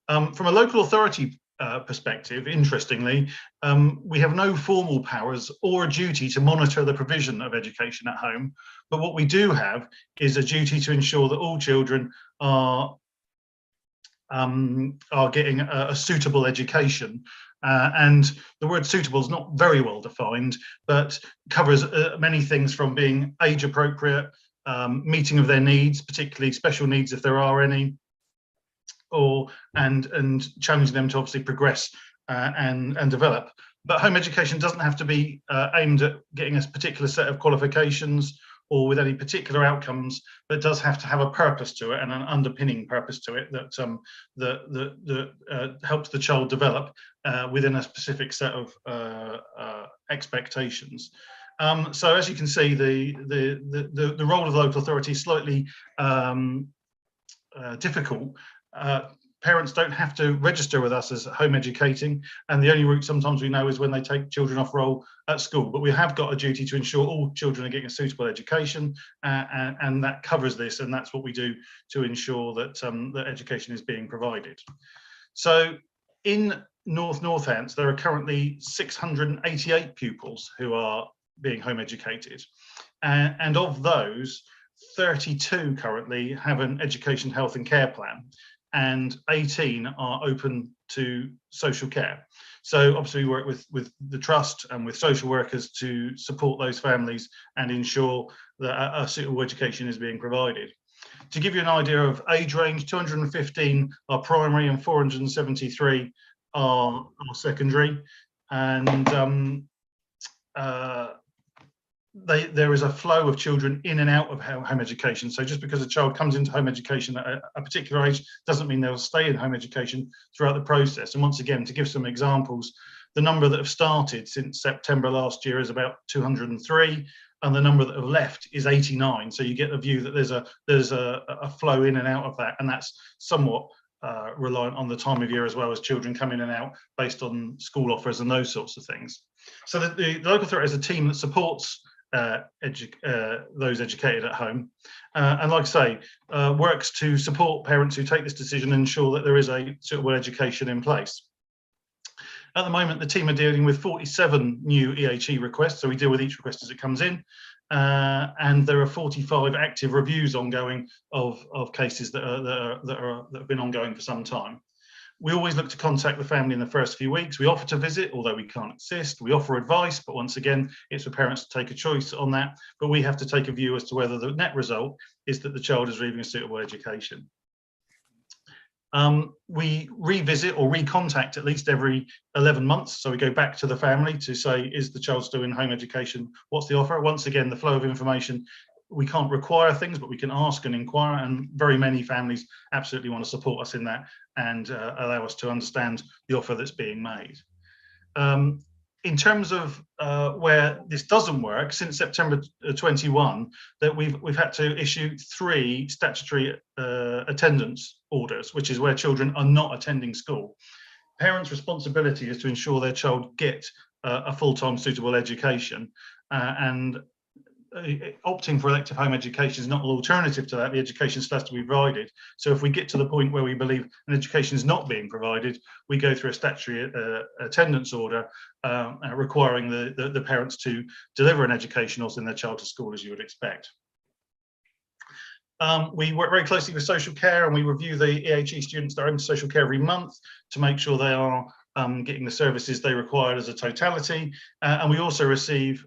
From a local authority perspective, interestingly, we have no formal powers or a duty to monitor the provision of education at home, but what we do have is a duty to ensure that all children are getting a suitable education. And the word suitable is not very well defined, but covers many things from being age appropriate, meeting of their needs, particularly special needs if there are any, and challenging them to obviously progress and develop. But home education doesn't have to be aimed at getting a particular set of qualifications or with any particular outcomes, but does have to have a purpose to it and an underpinning purpose to it that helps the child develop within a specific set of expectations. So as you can see, the role of the local authority is slightly difficult. Parents don't have to register with us as home educating, and the only route sometimes we know is when they take children off roll at school. But we have got a duty to ensure all children are getting a suitable education, and that covers this, and that's what we do to ensure that that education is being provided. So in North Northants, there are currently 688 pupils who are being home educated, and of those, 32 currently have an education, health and care plan, and 18 are open to social care. So obviously we work with the trust and with social workers to support those families and ensure that a suitable education is being provided. To give you an idea of age range, 215 are primary and 473 are secondary, and there is a flow of children in and out of home education. So just because a child comes into home education at a particular age doesn't mean they'll stay in home education throughout the process. And once again, to give some examples, the number that have started since September last year is about 203, and the number that have left is 89. So you get the view that there's a flow in and out of that, and that's somewhat reliant on the time of year as well, as children come in and out based on school offers and those sorts of things. So the local authority is a team that supports those educated at home, and like I say, works to support parents who take this decision and ensure that there is a suitable education in place. At the moment, the team are dealing with 47 new EAP requests, so we deal with each request as it comes in, and there are 45 active reviews ongoing of cases that have been ongoing for some time. We always look to contact the family in the first few weeks. We offer to visit, although we can't assist. We offer advice, but once again, it's for parents to take a choice on that. But we have to take a view as to whether the net result is that the child is receiving a suitable education. We revisit or recontact at least every 11 months. So we go back to the family to say, is the child still in home education? What's the offer? Once again, the flow of information, we can't require things, but we can ask and inquire, and very many families absolutely want to support us in that and allow us to understand the offer that's being made. In terms of where this doesn't work, since September 21, that we've had to issue 3 statutory attendance orders, which is where children are not attending school. Parents' responsibility is to ensure their child get a full-time suitable education, and opting for elective home education is not an alternative to that. The education still has to be provided. So if we get to the point where we believe an education is not being provided, we go through a statutory attendance order requiring the parents to deliver an education or send their child to school, as you would expect. We work very closely with social care, and we review the EAP students that are in social care every month to make sure they are getting the services they require as a totality, and we also receive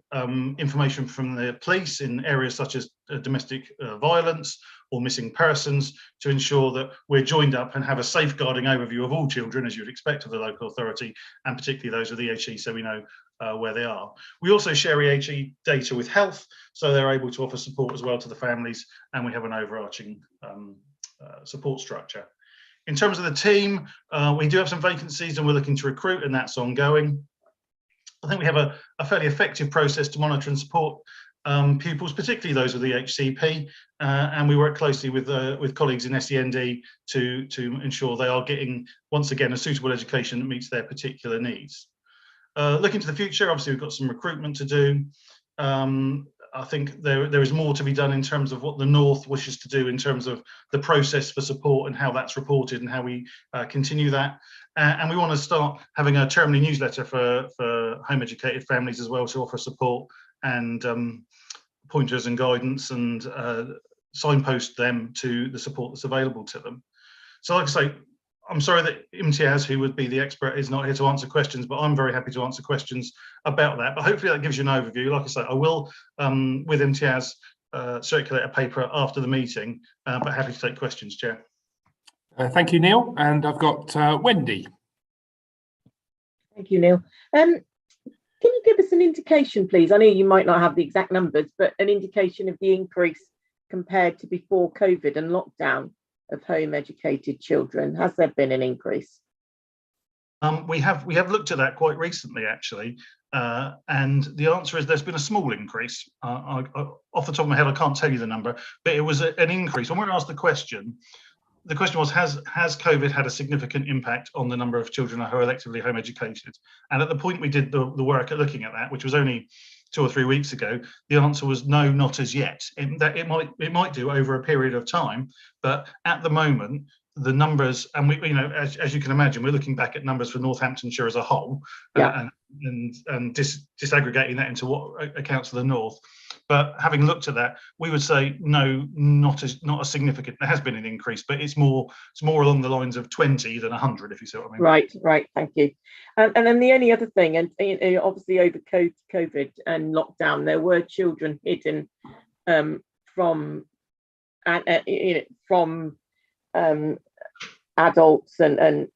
information from the police in areas such as domestic violence or missing persons, to ensure that we're joined up and have a safeguarding overview of all children, as you'd expect of the local authority, and particularly those with EAP, so we know where they are. We also share EAP data with health, so they're able to offer support as well to the families, and we have an overarching support structure. In terms of the team, we do have some vacancies and we're looking to recruit, and that's ongoing. I think we have a fairly effective process to monitor and support pupils, particularly those with EHCP, and we work closely with colleagues in SEND to ensure they are getting, once again, a suitable education that meets their particular needs. Looking to the future, obviously we've got some recruitment to do. I think there is more to be done in terms of what the North wishes to do in terms of the process for support and how that's reported and how we continue that. And we want to start having a termly newsletter for home educated families as well, to offer support and pointers and guidance, and signpost them to the support that's available to them. So like I say, I'm sorry that Imtiaz, who would be the expert, is not here to answer questions, but I'm very happy to answer questions about that. But hopefully that gives you an overview. Like I say, I will, with Imtiaz, circulate a paper after the meeting, but happy to take questions, Chair. Thank you, Neil. And I've got Wendy. Thank you, Neil. Can you give us an indication, please? I know you might not have the exact numbers, but an indication of the increase compared to before COVID and lockdown of home educated children. Has there been an increase? We have looked at that quite recently, actually, and the answer is there's been a small increase. Off the top of my head, I can't tell you the number, but it was an increase. When we were asked the question was, has COVID had a significant impact on the number of children who are electively home educated? And at the point we did the work at looking at that, which was only 2 or 3 weeks ago, the answer was no, not as yet. It might do over a period of time, but at the moment, the numbers, and we, you know, as you can imagine, we're looking back at numbers for Northamptonshire as a whole, and disaggregating that into what accounts for the north. But having looked at that, we would say no, not a significant. There has been an increase, but it's more along the lines of 20 than 100, if you see what I mean. Right. Thank you. And then the only other thing, and obviously over COVID and lockdown, there were children hidden from adults and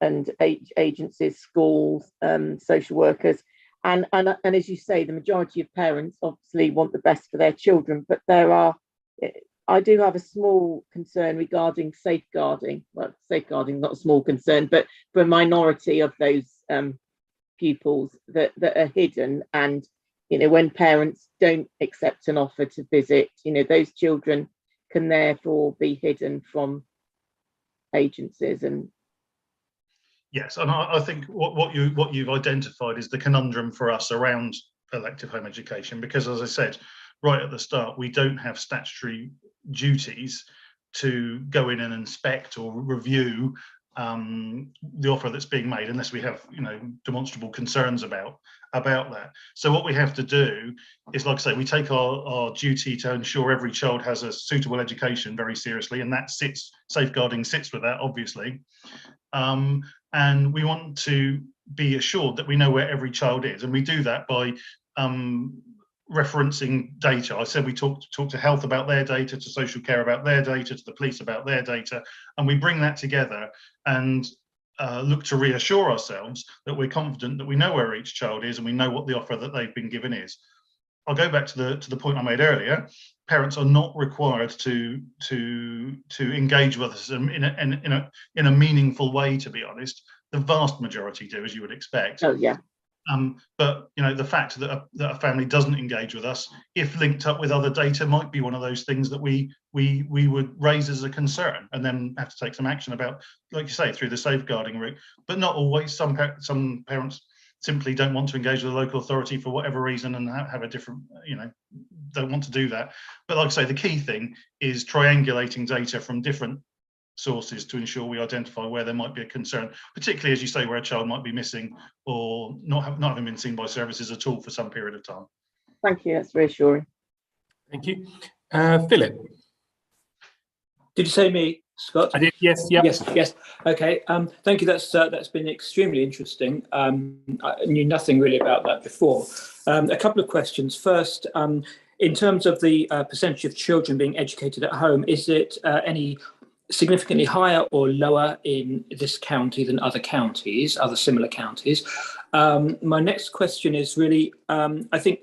agencies, schools, social workers. And as you say, the majority of parents obviously want the best for their children, but I do have a small concern regarding safeguarding. Well, safeguarding, not a small concern, but for a minority of those pupils that are hidden. And, you know, when parents don't accept an offer to visit, you know, those children can therefore be hidden from agencies. And yes, and I think what you've identified is the conundrum for us around elective home education, because as I said right at the start, we don't have statutory duties to go in and inspect or review the offer that's being made, unless we have, you know, demonstrable concerns about that. So what we have to do is, like I say, we take our duty to ensure every child has a suitable education very seriously, and that safeguarding sits with that, obviously. And we want to be assured that we know where every child is, and we do that by referencing data. I said we talk to health about their data, to social care about their data, to the police about their data, and we bring that together and look to reassure ourselves that we're confident that we know where each child is and we know what the offer that they've been given is. I'll go back to the point I made earlier. Parents are not required to engage with us in a meaningful way, to be honest. The vast majority do, as you would expect. oh yeah. But you know, the fact that a family doesn't engage with us, if linked up with other data, might be one of those things that we would raise as a concern, and then have to take some action about, like you say, through the safeguarding route. But not always. Some parents simply don't want to engage with the local authority for whatever reason, and have a different, you know, don't want to do that. But like I say, the key thing is triangulating data from different sources to ensure we identify where there might be a concern, particularly, as you say, where a child might be missing or not having been seen by services at all for some period of time. Thank you, that's reassuring. Thank you. Philip. Did you say me, Scott? I did, yes. Yep. Yes. Okay. Thank you. That's been extremely interesting. I knew nothing really about that before. A couple of questions. First, in terms of the percentage of children being educated at home, is it any significantly higher or lower in this county than other counties, other similar counties? My next question is really, I think,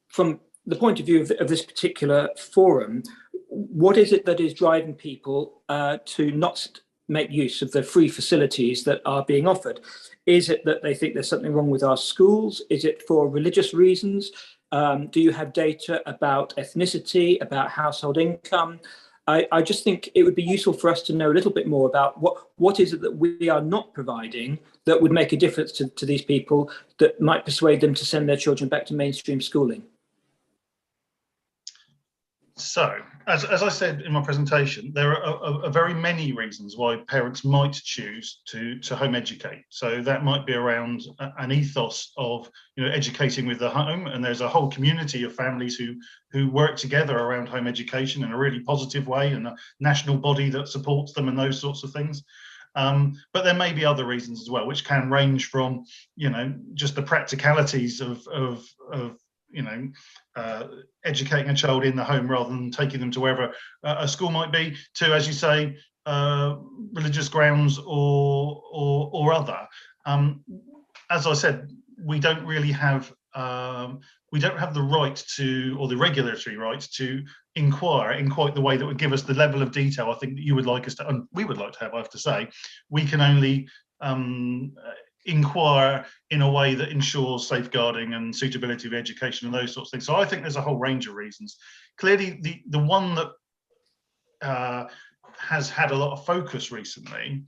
from the point of view of this particular forum, what is it that is driving people to not make use of the free facilities that are being offered? Is it that they think there's something wrong with our schools? Is it for religious reasons? Do you have data about ethnicity, about household income? I just think it would be useful for us to know a little bit more about what is it that we are not providing that would make a difference to these people, that might persuade them to send their children back to mainstream schooling. So, as I said in my presentation, there are very many reasons why parents might choose to home educate. So that might be around an ethos of, you know, educating with the home, and there's a whole community of families who work together around home education in a really positive way, and a national body that supports them and those sorts of things. But there may be other reasons as well, which can range from, you know, just the practicalities of you know, educating a child in the home rather than taking them to wherever a school might be, to, as you say, religious grounds or other. As I said, we don't really have the right to, or the regulatory right to inquire in quite the way that would give us the level of detail I think that you would like us to, and we would like to have, I have to say. We can only inquire in a way that ensures safeguarding and suitability of education and those sorts of things. So I think there's a whole range of reasons. Clearly, the one that has had a lot of focus recently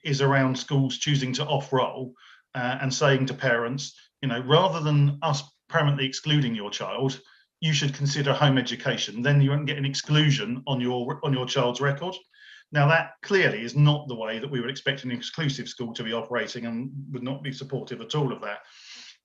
is around schools choosing to off-roll and saying to parents, rather than us permanently excluding your child, you should consider home education. Then you won't get an exclusion on your child's record. Now, that clearly is not the way that we would expect an exclusive school to be operating, and would not be supportive at all of that.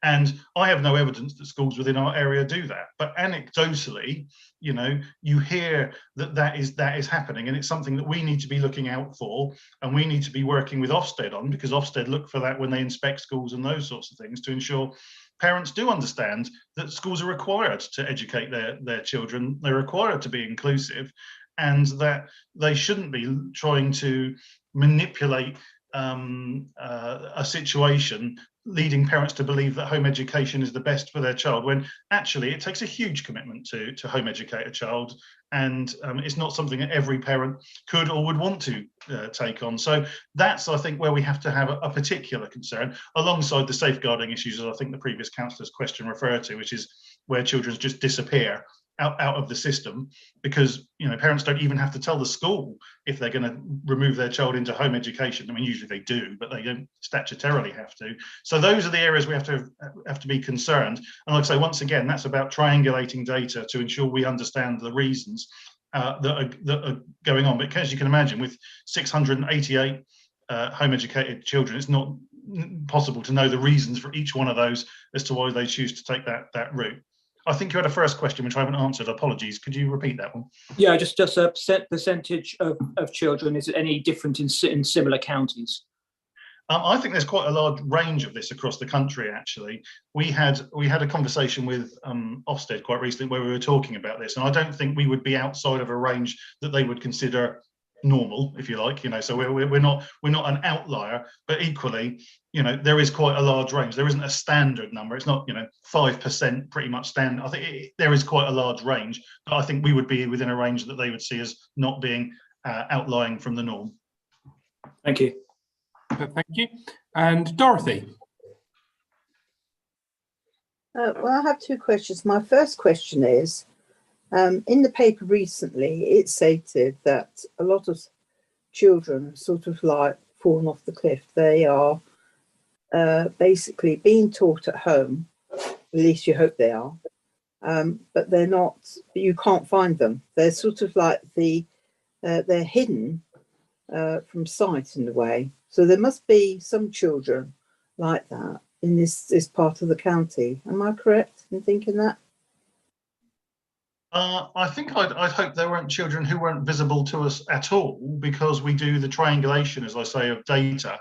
And I have no evidence that schools within our area do that. But anecdotally, you hear that is happening, and it's something that we need to be looking out for, and we need to be working with Ofsted on, because Ofsted look for that when they inspect schools and those sorts of things, to ensure parents do understand that schools are required to educate their children. They're required to be inclusive, and that they shouldn't be trying to manipulate a situation leading parents to believe that home education is the best for their child, when actually it takes a huge commitment to home educate a child, and it's not something that every parent could or would want to take on. So that's, I think, where we have to have a particular concern, alongside the safeguarding issues that I think the previous councillor's question referred to, which is where children just disappear out of the system, because parents don't even have to tell the school if they're going to remove their child into home education. I mean, usually they do, but they don't statutorily have to. So those are the areas we have to be concerned. And like I say, once again, that's about triangulating data to ensure we understand the reasons that are going on. But as you can imagine, with 688 home educated children, it's not possible to know the reasons for each one of those as to why they choose to take that route. I think you had a first question which I haven't answered. Apologies. Could you repeat that one? Yeah, just a percentage of children. Is it any different in similar counties? I think there's quite a large range of this across the country. Actually, we had a conversation with Ofsted quite recently where we were talking about this, and I don't think we would be outside of a range that they would consider normal, if you like. So we're not an outlier, but equally, there is quite a large range. There isn't a standard number. It's not 5% pretty much standard. I think there is quite a large range, but I think we would be within a range that they would see as not being outlying from the norm. Thank you. Thank you. And Dorothy. Well, I have two questions. My first question is, in the paper recently, it stated that a lot of children sort of like fallen off the cliff. They are basically being taught at home, at least you hope they are, but they're not, you can't find them. They're sort of like they're hidden from sight in a way. So there must be some children like that in this part of the county. Am I correct in thinking that? I think I'd hope there weren't children who weren't visible to us at all, because we do the triangulation, as I say, of data.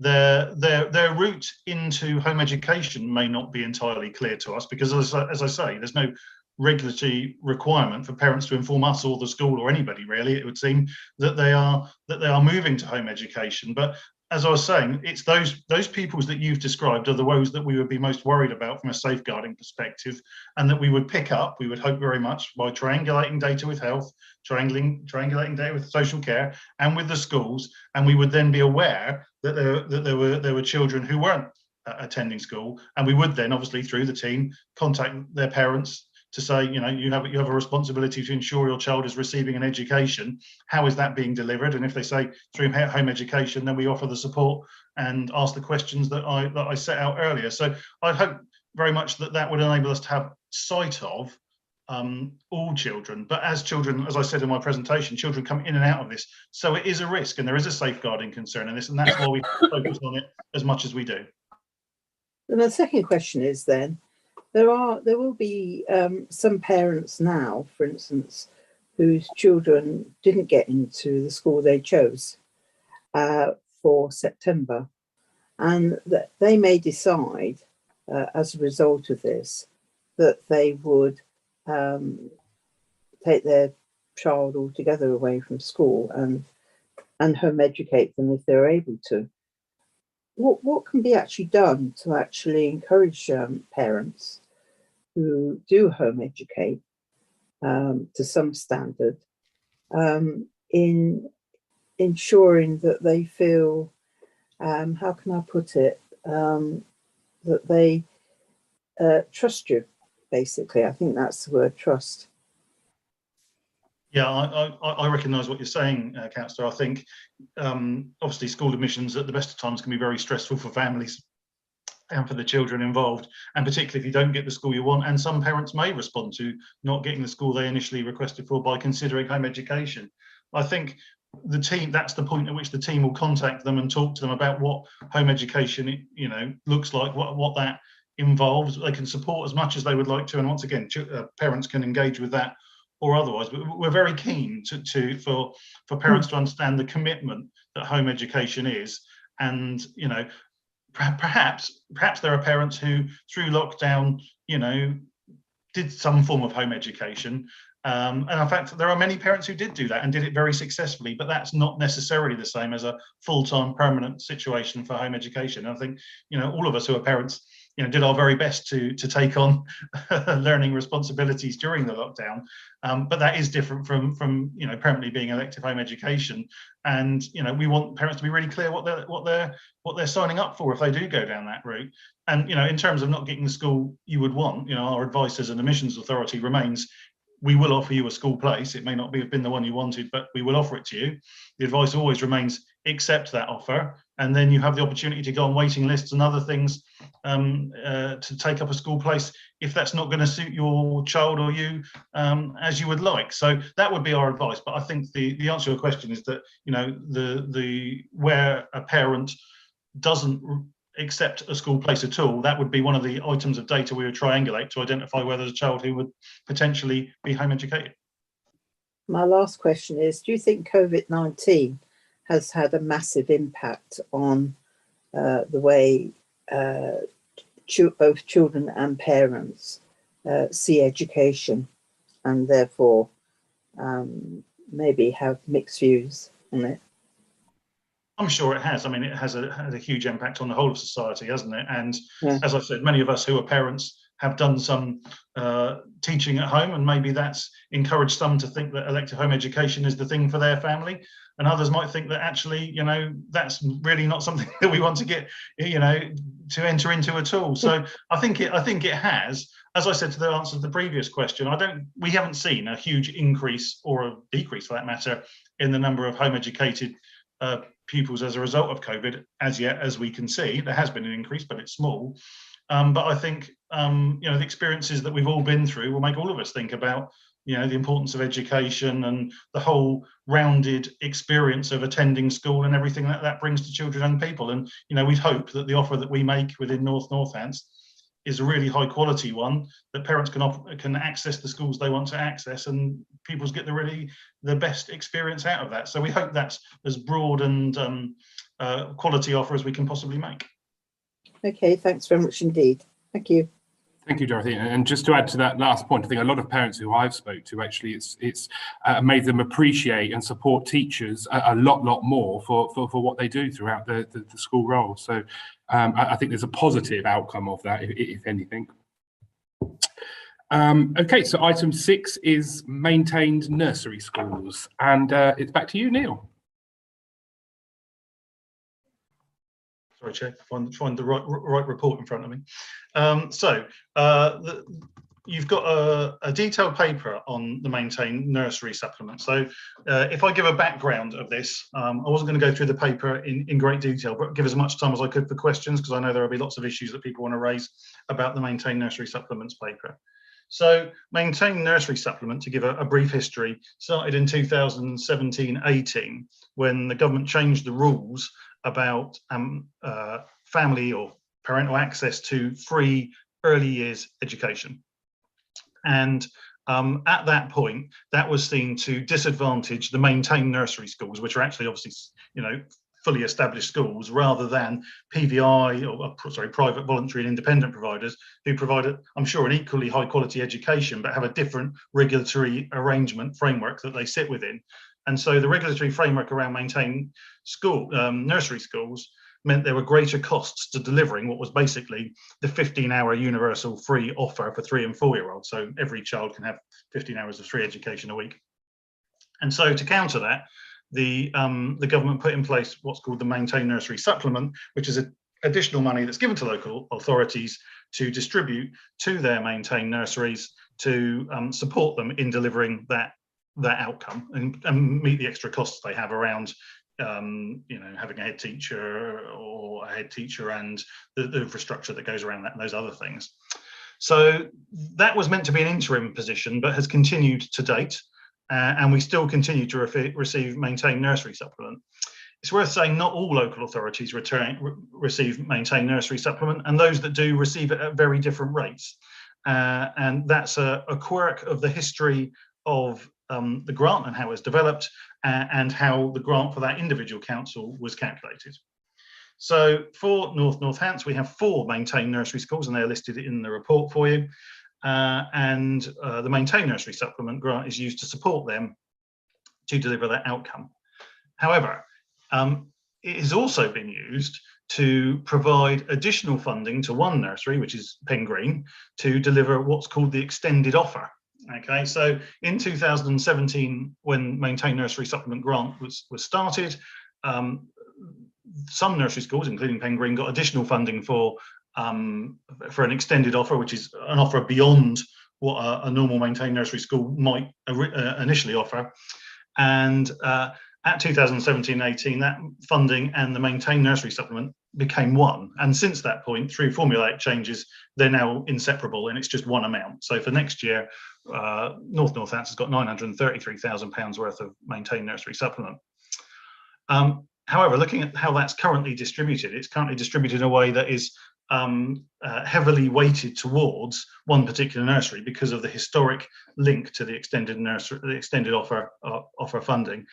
Their route into home education may not be entirely clear to us, because as I say, there's no regulatory requirement for parents to inform us or the school or anybody really. It would seem that they are moving to home education. But as I was saying, it's those pupils that you've described are the ones that we would be most worried about from a safeguarding perspective, and that we would pick up, we would hope very much, by triangulating data with health, triangulating data with social care and with the schools, and we would then be aware that there were children who weren't attending school, and we would then obviously through the team contact their parents to say, you have a responsibility to ensure your child is receiving an education. How is that being delivered? And if they say through home education, then we offer the support and ask the questions that I set out earlier. So I hope very much that would enable us to have sight of all children. But as children, as I said in my presentation, children come in and out of this. So it is a risk, and there is a safeguarding concern in this, and that's why we focus on it as much as we do. And the second question is then, there will be some parents now, for instance, whose children didn't get into the school they chose for September, and that they may decide as a result of this that they would take their child altogether away from school and and home educate them if they're able to. What can be actually done to actually encourage parents who do home educate to some standard in ensuring that they feel, how can I put it, that they trust you, basically. I think that's the word, trust. Yeah, I recognise what you're saying, Councillor. I think obviously school admissions at the best of times can be very stressful for families and for the children involved, and particularly if you don't get the school you want. And some parents may respond to not getting the school they initially requested for by considering home education. I think the team, that's the point at which the team will contact them and talk to them about what home education, you know, looks like, what that involves. They can support as much as they would like to, and once again, parents can engage with that or otherwise. But we're very keen for parents to understand the commitment that home education is. And, you know, perhaps there are parents who through lockdown, you know, did some form of home education. And in fact, there are many parents who did do that and did it very successfully, but that's not necessarily the same as a full-time permanent situation for home education. And I think, you know, all of us who are parents, you know, did our very best to take on learning responsibilities during the lockdown. But that is different from you know, permanently being elective home education. And, you know, we want parents to be really clear what they're signing up for if they do go down that route. And, you know, in terms of not getting the school you would want, you know, our advice as an admissions authority remains, we will offer you a school place. It may not have been the one you wanted, but we will offer it to you. The advice always remains, accept that offer, and then you have the opportunity to go on waiting lists and other things to take up a school place if that's not going to suit your child or you as you would like. So that would be our advice. But I think the answer to your question is that, you know, the where a parent doesn't accept a school place at all, that would be one of the items of data we would triangulate to identify whether there's a child who would potentially be home educated. My last question is, do you think COVID-19 has had a massive impact on the way both children and parents see education, and therefore maybe have mixed views on it? I'm sure it has. I mean, it has a huge impact on the whole of society, hasn't it? And as I said, many of us who are parents have done some teaching at home, and maybe that's encouraged some to think that elective home education is the thing for their family. And others might think that actually, you know, that's really not something that we want to get, you know, to enter into at all. So I think it has. As I said to the answer to the previous question, we haven't seen a huge increase or a decrease, for that matter, in the number of home educated pupils as a result of COVID as yet, as we can see. There has been an increase, but it's small. But I think you know, the experiences that we've all been through will make all of us think about, you know, the importance of education and the whole rounded experience of attending school and everything that brings to children and people. And, you know, we'd hope that the offer that we make within North Northants is a really high quality one, that parents can access the schools they want to access, and pupils get the best experience out of that. So we hope that's as broad and quality offer as we can possibly make. Okay, thanks very much indeed. Thank you. Thank you, Dorothy. And just to add to that last point, I think a lot of parents who I've spoke to, actually, it's made them appreciate and support teachers a lot more for what they do throughout the school role. So I think there's a positive outcome of that, if anything. Okay, so item 6 is maintained nursery schools, and it's back to you, Neil. Sorry, Chair, find the right report in front of me. You've got a detailed paper on the maintained nursery supplement. So if I give a background of this, I wasn't going to go through the paper in great detail, but give as much time as I could for questions, because I know there will be lots of issues that people want to raise about the maintained nursery supplements paper. So maintained nursery supplement, to give a brief history, started in 2017-18 when the government changed the rules about family or parental access to free early years education. And at that point, that was seen to disadvantage the maintained nursery schools, which are actually obviously, you know, fully established schools, rather than PVI, or sorry, private, voluntary and independent providers who provide, I'm sure, an equally high quality education, but have a different regulatory arrangement framework that they sit within. And so the regulatory framework around maintaining nursery schools meant there were greater costs to delivering what was basically the 15-hour universal free offer for 3 and 4-year-olds. So every child can have 15 hours of free education a week. And so to counter that, the government put in place what's called the Maintain Nursery Supplement, which is additional money that's given to local authorities to distribute to their maintained nurseries to support them in delivering that outcome and meet the extra costs they have around having a head teacher or a head teacher and the infrastructure that goes around that and those other things. So that was meant to be an interim position, but has continued to date, and we still continue to receive maintained nursery supplement. It's worth saying not all local authorities receive maintained nursery supplement, and those that do receive it at very different rates. And that's a quirk of the history of the grant and how it's developed, and how the grant for that individual council was calculated. So for Northants, we have 4 maintained nursery schools, and they're listed in the report for you. The maintained nursery supplement grant is used to support them to deliver that outcome. However, it has also been used to provide additional funding to one nursery, which is Pen Green, to deliver what's called the extended offer. Okay, so in 2017, when Maintain Nursery Supplement Grant was started, some nursery schools, including Pen Green, got additional funding for an extended offer, which is an offer beyond what a normal Maintain Nursery school might initially offer. And at 2017-18, that funding and the Maintain Nursery Supplement became one. And since that point, through formulaic changes, they're now inseparable, and it's just one amount. So for next year, Northants has got £933,000 worth of Maintain Nursery Supplement. However, looking at how that's currently distributed, it's currently distributed in a way that is heavily weighted towards one particular nursery because of the historic link to the extended offer funding.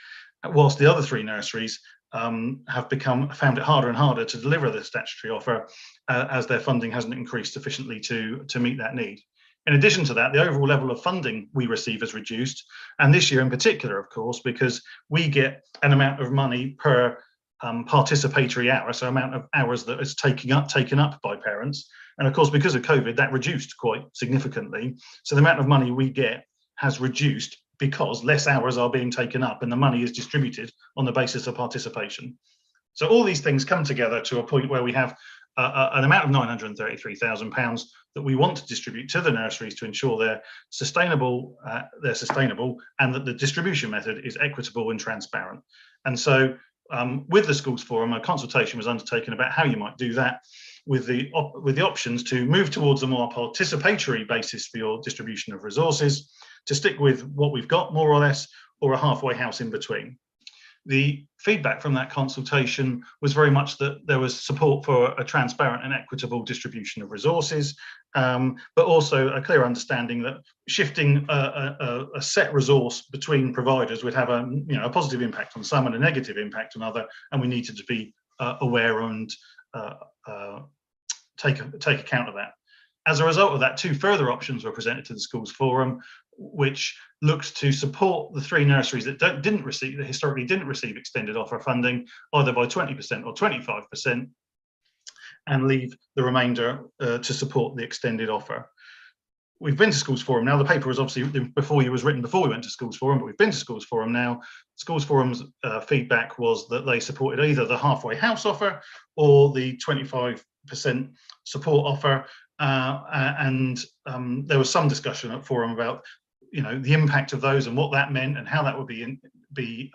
Whilst the other 3 nurseries have found it harder and harder to deliver the statutory offer as their funding hasn't increased sufficiently to meet that need. In addition to that, the overall level of funding we receive has reduced, and this year in particular, of course, because we get an amount of money per participatory hour, so amount of hours that is taken up by parents. And of course, because of COVID, that reduced quite significantly. So the amount of money we get has reduced because less hours are being taken up and the money is distributed on the basis of participation. So all these things come together to a point where we have an amount of £933,000 that we want to distribute to the nurseries to ensure they're sustainable, and that the distribution method is equitable and transparent. And so with the Schools Forum, a consultation was undertaken about how you might do that, with the options to move towards a more participatory basis for your distribution of resources, to stick with what we've got more or less, or a halfway house in between. The feedback from that consultation was very much that there was support for a transparent and equitable distribution of resources, but also a clear understanding that shifting a set resource between providers would have a positive impact on some and a negative impact on other, and we needed to be aware and take account of that. As a result of that, 2 further options were presented to the Schools Forum, which looked to support the 3 nurseries that historically didn't receive extended offer funding, either by 20% or 25%, and leave the remainder to support the extended offer. We've been to Schools Forum now. The paper was obviously written before we went to Schools Forum, but we've been to Schools Forum now. Schools Forum's feedback was that they supported either the halfway house offer or the 25% support offer. And there was some discussion at Forum about the impact of those and what that meant and how that would be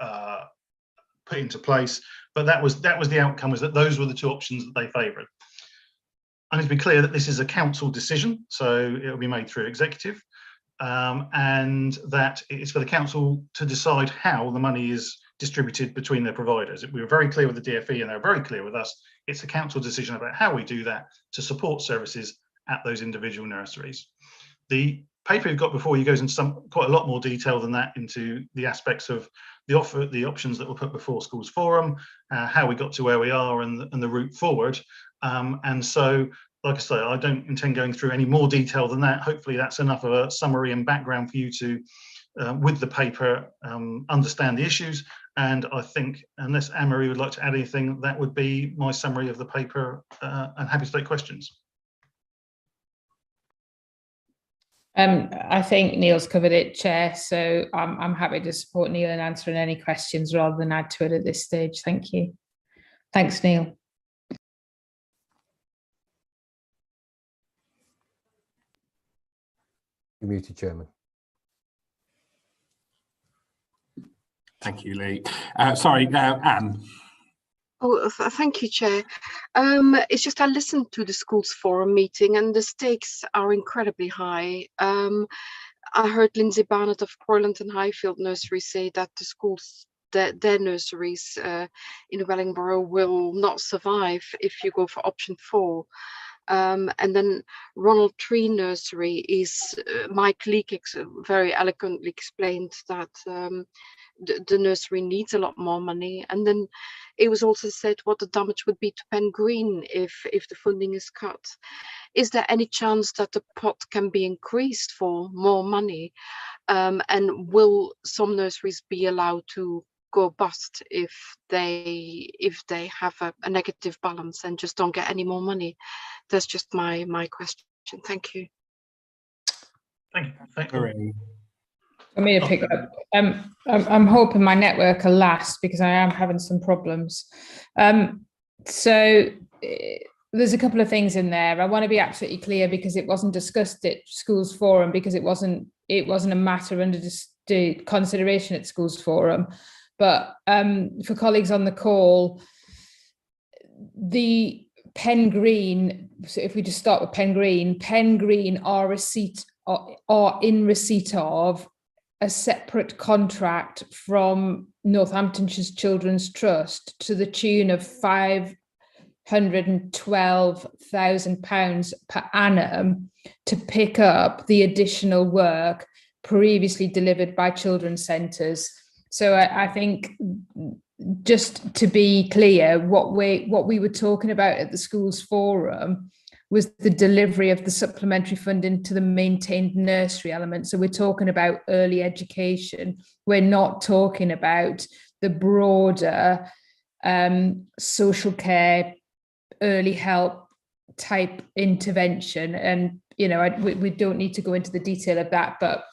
put into place. But that was the outcome, was that those were the 2 options that they favoured. I need to be clear that this is a council decision, so it will be made through executive, and that it's for the council to decide how the money is distributed between their providers. We were very clear with the DfE, and they're very clear with us. It's a council decision about how we do that to support services at those individual nurseries. The paper you've got before you goes into quite a lot more detail than that, into the aspects of the offer, the options that were put before Schools Forum, how we got to where we are, and the route forward. And so, like I say, I don't intend going through any more detail than that. Hopefully that's enough of a summary and background for you to with the paper, understand the issues. And I think, unless Anne-Marie would like to add anything, that would be my summary of the paper, and happy to take questions. I think Neil's covered it, Chair, so I'm happy to support Neil in answering any questions rather than add to it at this stage. Thank you. Thanks, Neil. You're muted, Chairman. Thank you, Lee. Sorry, Anne. Oh, thank you, Chair. It's just I listened to the schools forum meeting and the stakes are incredibly high. I heard Lindsay Barnett of Croyland and Highfield Nursery say that the schools, their nurseries in Wellingborough will not survive if you go for option 4. And then Ronald Tree Nursery is, Mike Leake very eloquently explained that the nursery needs a lot more money. And then it was also said what the damage would be to Pen Green if the funding is cut. Is there any chance that the pot can be increased for more money? And will some nurseries be allowed to go bust if they have a negative balance and just don't get any more money? That's just my question. Thank you. Thank you. Thank you. For me to pick up, I'm hoping my network will last because I am having some problems. So there's a couple of things in there. I want to be absolutely clear because it wasn't discussed at Schools Forum, because it wasn't a matter under consideration at Schools Forum. But for colleagues on the call, the Pen Green, so if we just start with Pen Green are in receipt of a separate contract from Northamptonshire's Children's Trust to the tune of £512,000 per annum to pick up the additional work previously delivered by children's centres. So I think, just to be clear, what we were talking about at the Schools Forum was the delivery of the supplementary funding to the maintained nursery element. So we're talking about early education. We're not talking about the broader social care, early help type intervention. And, you know, we don't need to go into the detail of that, but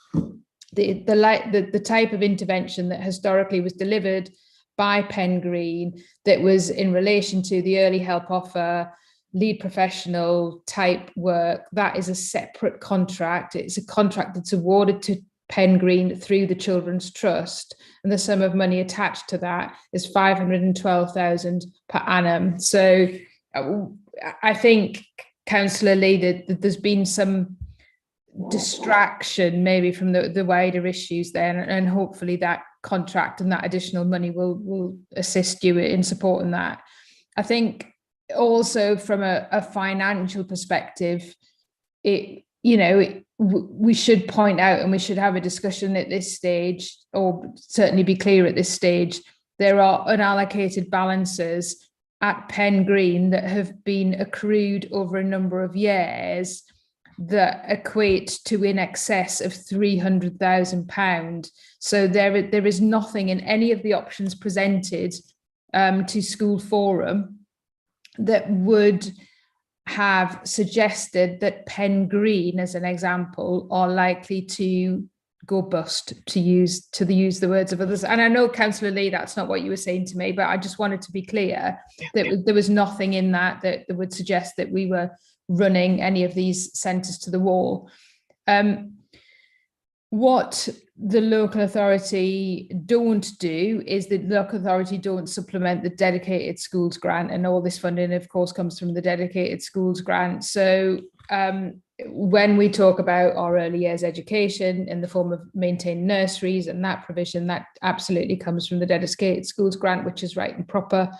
the type of intervention that historically was delivered by Pen Green, that was in relation to the early help offer, lead professional type work, that is a separate contract. It's a contract that's awarded to Pen Green through the Children's Trust, and the sum of money attached to that is £512,000 per annum. So I think, Councillor Lee, that there's been some distraction maybe from the wider issues there, and hopefully that contract and that additional money will assist you in supporting that. I think also from a financial perspective, we should point out, and we should have a discussion at this stage, or certainly be clear at this stage, there are unallocated balances at Pen Green that have been accrued over a number of years that equate to in excess of £300,000. So there is nothing in any of the options presented to School Forum that would have suggested that Pen Green, as an example, are likely to go bust, to use the words of others. And I know, Councillor Lee, that's not what you were saying to me, but I just wanted to be clear that there was nothing in that would suggest that we were running any of these centres to the wall. What the local authority don't do is the local authority don't supplement the dedicated schools grant, and all this funding of course comes from the dedicated schools grant. So when we talk about our early years education in the form of maintained nurseries and that provision, that absolutely comes from the dedicated schools grant, which is right and proper.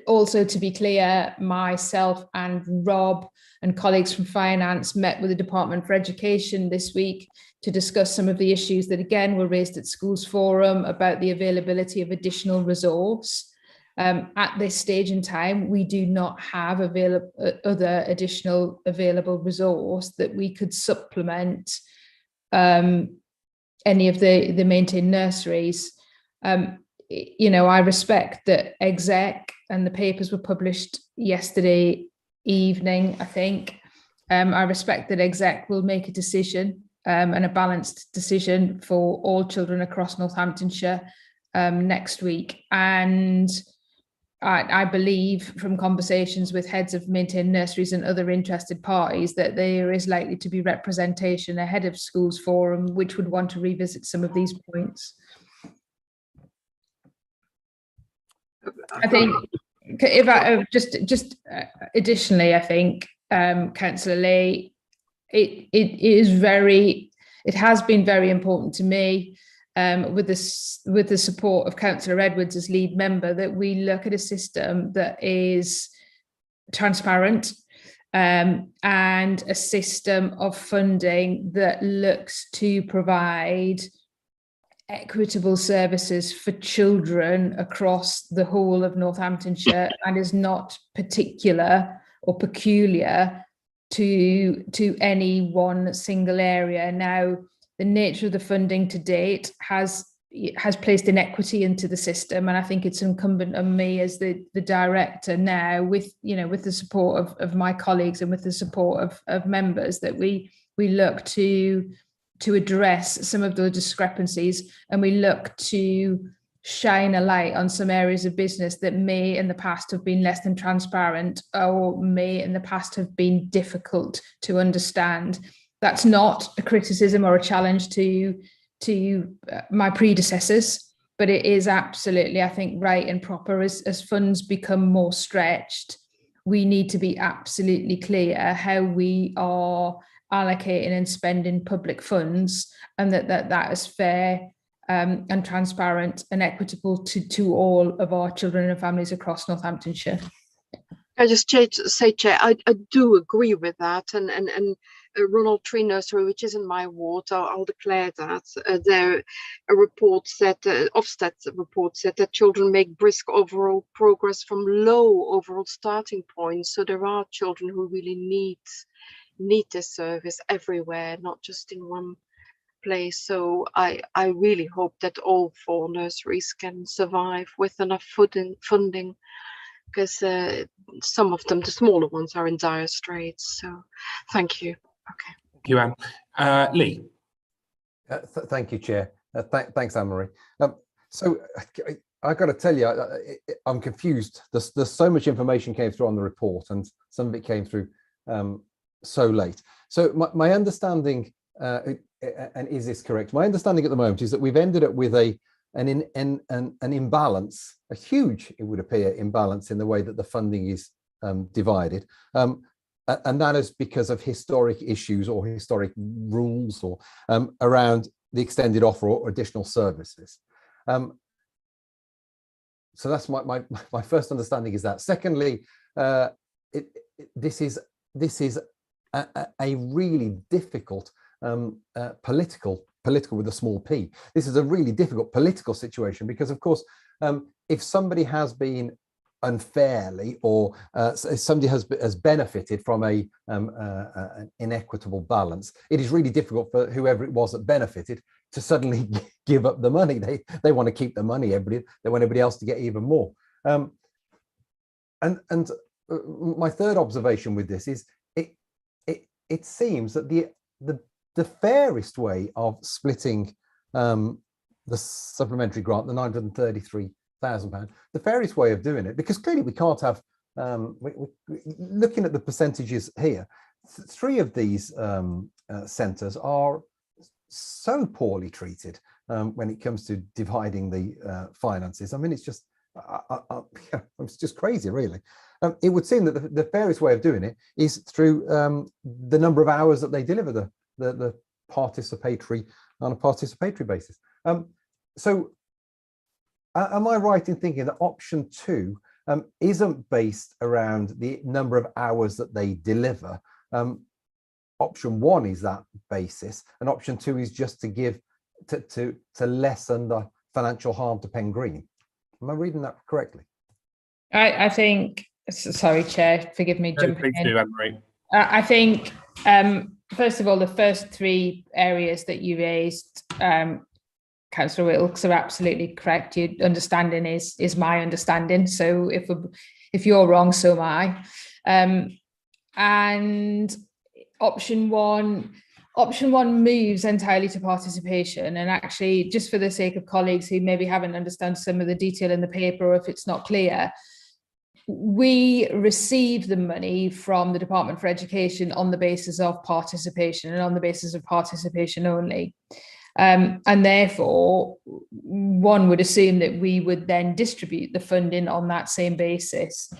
Also, to be clear, myself and Rob and colleagues from finance met with the Department for Education this week to discuss some of the issues that again were raised at Schools Forum about the availability of additional resource. At this stage in time, we do not have other additional available resource that we could supplement any of the maintained nurseries. You know, I respect that exec, and the papers were published yesterday evening, I think. I respect that exec will make a decision, and a balanced decision for all children across Northamptonshire next week. And I believe from conversations with heads of maintained nurseries and other interested parties that there is likely to be representation ahead of schools forum, which would want to revisit some of these points. I think if I just additionally, I think Councillor Lee, it has been very important to me, with the support of Councillor Edwards as lead member, that we look at a system that is transparent, and a system of funding that looks to provide equitable services for children across the whole of Northamptonshire, and is not particular or peculiar to any one single area. Now, the nature of the funding to date has placed inequity into the system, and I think it's incumbent on me as the director now, with the support of my colleagues and with the support of members, that we look to address some of those discrepancies, and we look to shine a light on some areas of business that may in the past have been less than transparent, or may in the past have been difficult to understand. That's not a criticism or a challenge to my predecessors, but it is absolutely, I think, right and proper. As funds become more stretched, we need to be absolutely clear how we are allocating and spending public funds, and that is fair and transparent and equitable to all of our children and families across Northamptonshire. I just say, Chair, I do agree with that, and Ronald Tree Nursery, which is in my ward, I'll declare that there a report said, Ofsted report said that children make brisk overall progress from low overall starting points. So there are children who really need this service everywhere, not just in one place. So I really hope that all 4 nurseries can survive with enough funding, because some of them, the smaller ones, are in dire straits. So thank you. Okay. Thank you, Anne. Lee. Thank you, Chair. Thanks, Anne-Marie. So I got to tell you, I'm confused. There's so much information came through on the report, and some of it came through so late. So my understanding, and is this correct? My understanding at the moment is that we've ended up with an imbalance, a huge, it would appear, imbalance in the way that the funding is divided. And that is because of historic issues or historic rules or around the extended offer or additional services. So that's my first understanding is that. Secondly, this is a really difficult political with a small p. This is a really difficult political situation, because of course, if somebody has been unfairly, or somebody has benefited from an inequitable balance, it is really difficult for whoever it was that benefited to suddenly give up the money. They want to keep the money. They want everybody else to get even more. And my third observation with this is it seems that the fairest way of splitting the supplementary grant, the £933,000, the fairest way of doing it, because clearly we can't have, looking at the percentages here, 3 of these centres are so poorly treated when it comes to dividing the finances. I mean, it's just, it's just crazy, really. It would seem that the fairest way of doing it is through the number of hours that they deliver the participatory, on a participatory basis. So am I right in thinking that option 2 isn't based around the number of hours that they deliver? Option 1 is that basis, and option 2 is just to give to lessen the financial harm to Pen Green. Am I reading that correctly? I think, sorry, Chair, forgive me jumping in. Please do, Anne-Marie. I think first of all, the first three areas that you raised, Councillor Wilkes, are absolutely correct. Your understanding is my understanding. So if you're wrong, so am I. And option one moves entirely to participation. And actually, just for the sake of colleagues who maybe haven't understood some of the detail in the paper, or if it's not clear, we receive the money from the Department for Education on the basis of participation and on the basis of participation only. And therefore, one would assume that we would then distribute the funding on that same basis.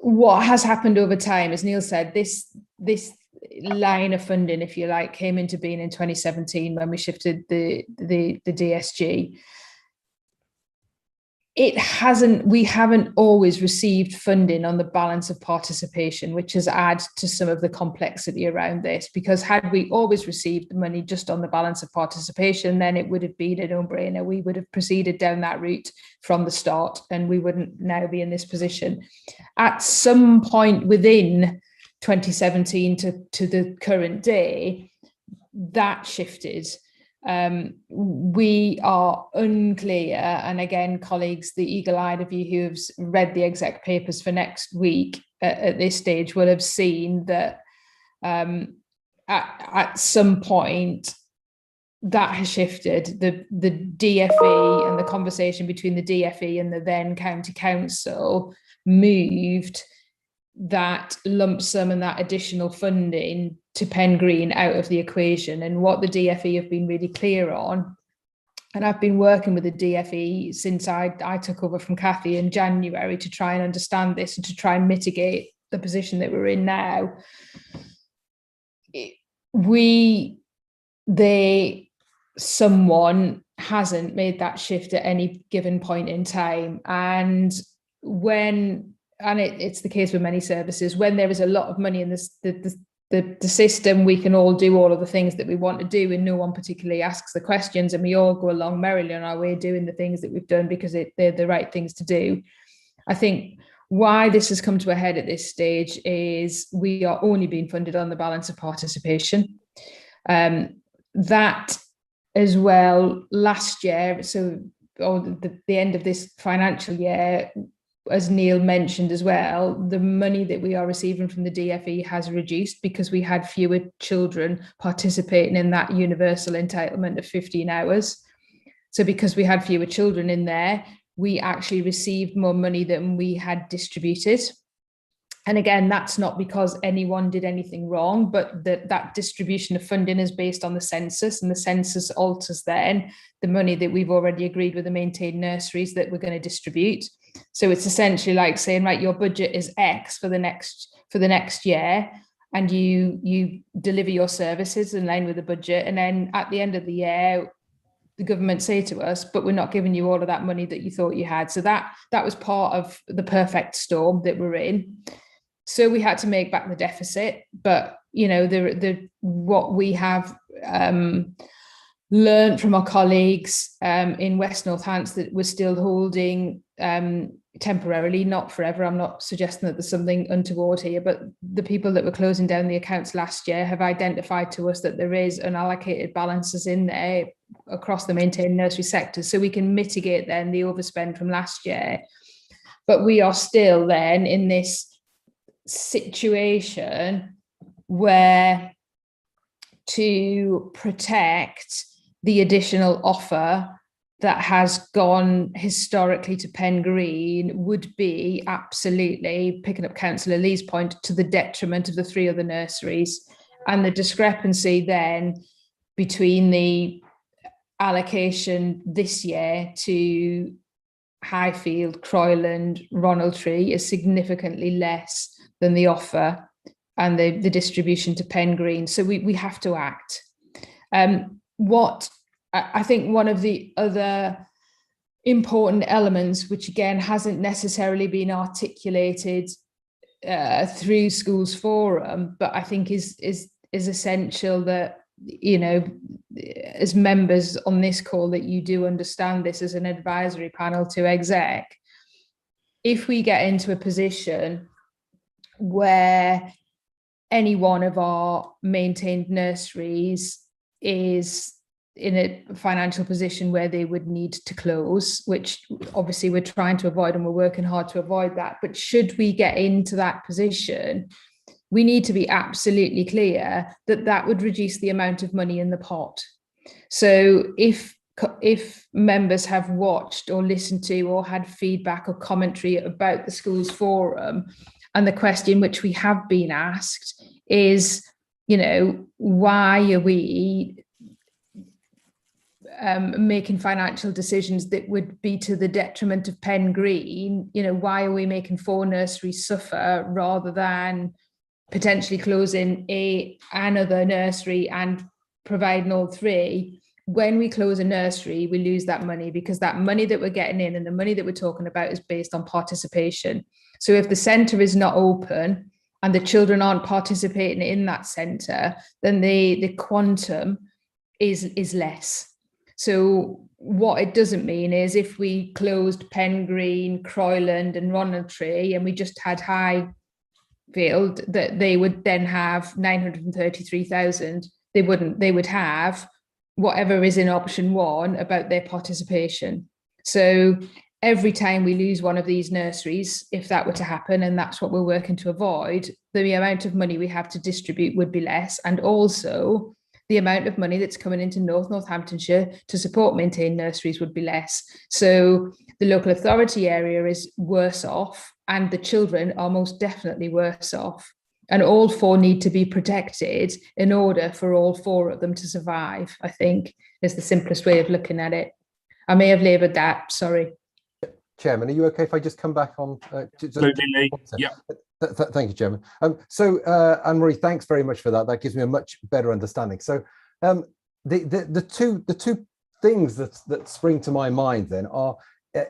What has happened over time, as Neil said, this line of funding, if you like, came into being in 2017 when we shifted the DSG. We haven't always received funding on the balance of participation, which has added to some of the complexity around this, because had we always received the money just on the balance of participation, then it would have been a no-brainer. We would have proceeded down that route from the start, and we wouldn't now be in this position. At some point within 2017 to the current day, that shifted. We are unclear, and again, colleagues, the eagle-eyed of you who have read the exec papers for next week at this stage will have seen that at some point that has shifted. The DFE and the conversation between the DFE and the then county council moved that lump sum and that additional funding to Pen Green out of the equation. And what the DFE have been really clear on, and I've been working with the DFE since I took over from Cathy in January to try and understand this and to try and mitigate the position that we're in now. Someone hasn't made that shift at any given point in time. And it's the case with many services, when there is a lot of money in the system, we can all do all of the things that we want to do, and no one particularly asks the questions, and we all go along merrily on our way doing the things that we've done because they're the right things to do. I think why this has come to a head at this stage is we are only being funded on the balance of participation. That as well, last year, the end of this financial year, as Neil mentioned as well, the money that we are receiving from the DFE has reduced because we had fewer children participating in that universal entitlement of 15 hours. So because we had fewer children in there, we actually received more money than we had distributed. And again, that's not because anyone did anything wrong, but that distribution of funding is based on the census, and the census alters then the money that we've already agreed with the maintained nurseries that we're going to distribute. So it's essentially like saying, right, your budget is X for the next year, and you deliver your services in line with the budget. And then at the end of the year, the government say to us, but we're not giving you all of that money that you thought you had. So that was part of the perfect storm that we're in. So we had to make back the deficit, but what we have learned from our colleagues in West Northants that we're still holding temporarily, not forever. I'm not suggesting that there's something untoward here, but the people that were closing down the accounts last year have identified to us that there is unallocated balances in there across the maintained nursery sector, so we can mitigate then the overspend from last year. But we are still then in this situation where, to protect the additional offer that has gone historically to Pen Green, would be absolutely, picking up Councillor Lee's point, to the detriment of the three other nurseries. And the discrepancy then between the allocation this year to Highfield, Croyland, Ronaldtree is significantly less than the offer and the distribution to Pen Green. So we have to act. What I think one of the other important elements, which again hasn't necessarily been articulated through Schools Forum, but I think is essential that, as members on this call, that you do understand this as an advisory panel to exec. If we get into a position where any one of our maintained nurseries is in a financial position where they would need to close, which obviously we're trying to avoid, and we're working hard to avoid that. But should we get into that position, we need to be absolutely clear that that would reduce the amount of money in the pot. So if members have watched or listened to or had feedback or commentary about the schools forum, and the question which we have been asked is, you know, why are we making financial decisions that would be to the detriment of Pen Green? You know, why are we making 4 nurseries suffer rather than potentially closing another nursery and providing all 3? When we close a nursery, we lose that money, because that money that we're getting in and the money that we're talking about is based on participation. So if the centre is not open and the children aren't participating in that centre, then the quantum is less. So what it doesn't mean is if we closed Pen Green, Croyland and Ronaldtree and we just had Highfield, that they would then have 933,000. They wouldn't. They would have whatever is in option 1 about their participation. So every time we lose one of these nurseries, if that were to happen, and that's what we're working to avoid, the amount of money we have to distribute would be less. And also the amount of money that's coming into Northamptonshire to support maintained nurseries would be less. So the local authority area is worse off, and the children are most definitely worse off. And all 4 need to be protected in order for all 4 of them to survive, I think, is the simplest way of looking at it. I may have laboured that, sorry. Chairman, are you okay if I just come back on? Yeah. Thank you, Chairman. So Anne-Marie, thanks very much for that. That gives me a much better understanding. So the two things that spring to my mind then are,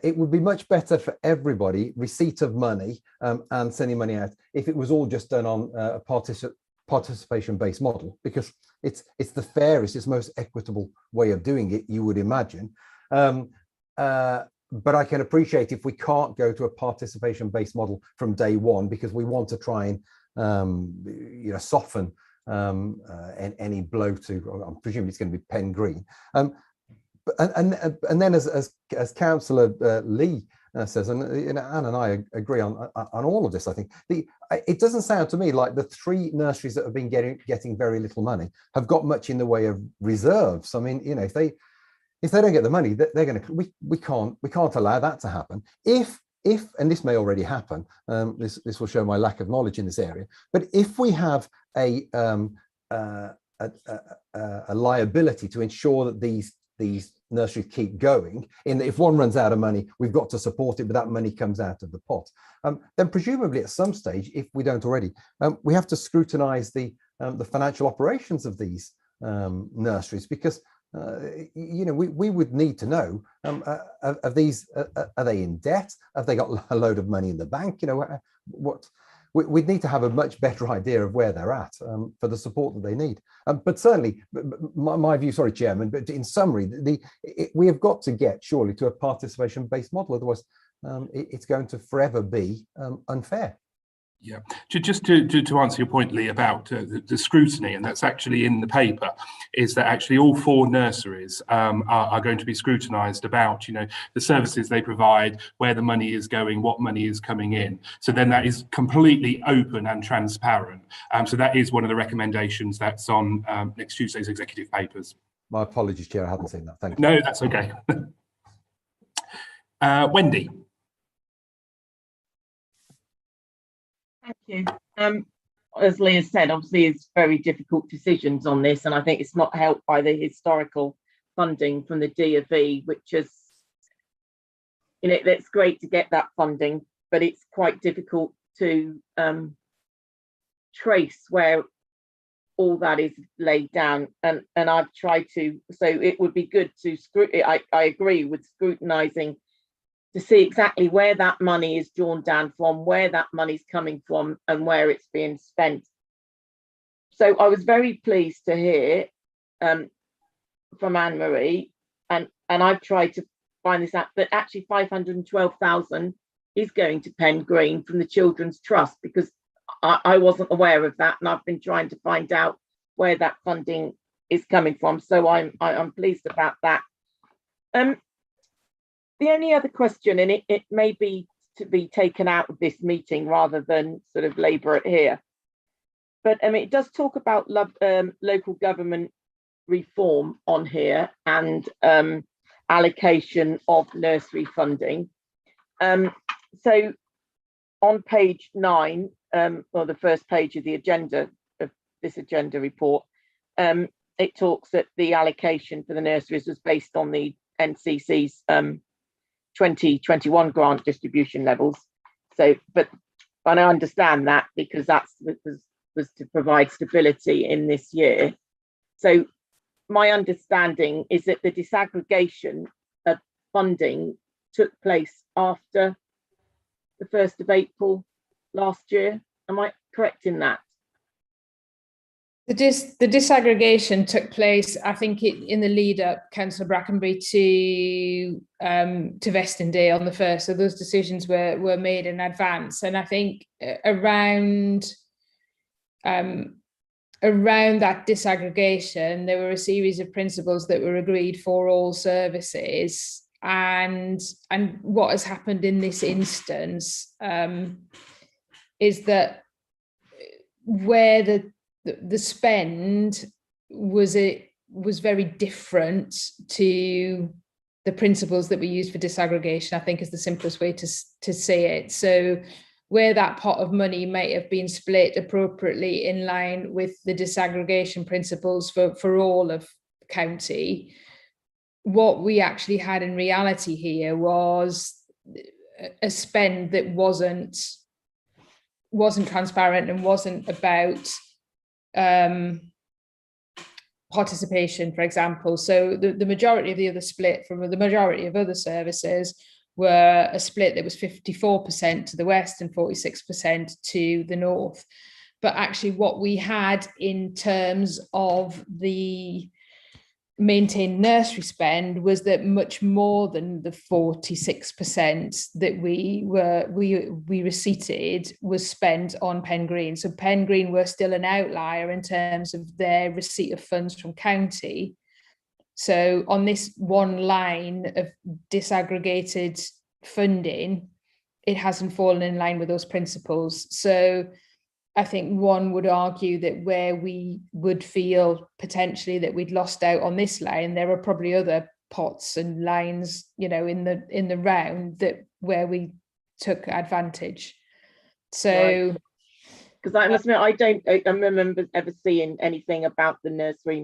it would be much better for everybody, receipt of money and sending money out, if it was all just done on a participation-based model, because it's the fairest, it's most equitable way of doing it, you would imagine. But I can appreciate if we can't go to a participation-based model from day one, because we want to try and soften any blow to, I'm presuming it's going to be Pen Green. And then as Councillor Lee says, and Anne and I agree on all of this, I think it doesn't sound to me like the 3 nurseries that have been getting very little money have got much in the way of reserves. I mean, you know, if they don't get the money, they're going to, we can't allow that to happen. If and this may already happen, this will show my lack of knowledge in this area, but if we have a liability to ensure that these nurseries keep going, in that if one runs out of money, we've got to support it, but that money comes out of the pot, then presumably at some stage, if we don't already, we have to scrutinise the financial operations of these nurseries, because we would need to know, are they in debt? Have they got a load of money in the bank? You know, we'd need to have a much better idea of where they're at for the support that they need. But certainly, my view, sorry, Chairman, but in summary, we have got to get surely to a participation-based model. Otherwise, it's going to forever be unfair. Yeah, just to answer your point, Lee, about the scrutiny, and that's actually in the paper, is that actually all 4 nurseries are going to be scrutinised about, you know, the services they provide, where the money is going, what money is coming in. So then that is completely open and transparent. So that is one of the recommendations that's on next Tuesday's executive papers. My apologies, Chair, I hadn't seen that. Thank you. No, that's okay. Wendy. Thank you. As Lee has said, obviously it's very difficult decisions on this, and I think it's not helped by the historical funding from the D&V, which is, you know, it's great to get that funding, but it's quite difficult to trace where all that is laid down. And I've tried to, so it would be good to I agree with scrutinising to see exactly where that money is drawn down from, where that money's coming from, and where it's being spent. So I was very pleased to hear from Anne-Marie, and I've tried to find this out, that actually 512,000 is going to Pen Green from the Children's Trust, because I wasn't aware of that, and I've been trying to find out where that funding is coming from. So I'm pleased about that. The only other question, and it may be to be taken out of this meeting rather than sort of labour it here, but it does talk about local government reform on here and allocation of nursery funding. So on page 9, or the first page of the agenda of this agenda report, it talks that the allocation for the nurseries was based on the NCC's 2021 grant distribution levels. So, and I understand that because that was to provide stability in this year. So my understanding is that the disaggregation of funding took place after the 1st of April last year. Am I correct in that? The disaggregation took place, I think, in the lead up, Councillor Brackenbury, to vesting day on the 1st. So those decisions were made in advance, and I think around that disaggregation, there were a series of principles that were agreed for all services, and what has happened in this instance is that where the spend was very different to the principles that we used for disaggregation, I think is the simplest way to say it. So where that pot of money might have been split appropriately in line with the disaggregation principles for all of the county, what we actually had in reality here was a spend that wasn't transparent and wasn't about participation, for example. So the majority of the other split from the majority of other services were a split that was 54% to the west and 46% to the north. But actually what we had in terms of the maintained nursery spend was that much more than the 46% that we receipted was spent on Pen Green. So Pen Green were still an outlier in terms of their receipt of funds from county. So on this one line of disaggregated funding, it hasn't fallen in line with those principles. So I think one would argue that where we would feel potentially that we'd lost out on this line, there are probably other pots and lines, in the round that where we took advantage. So, because I must admit, I don't remember ever seeing anything about the nursery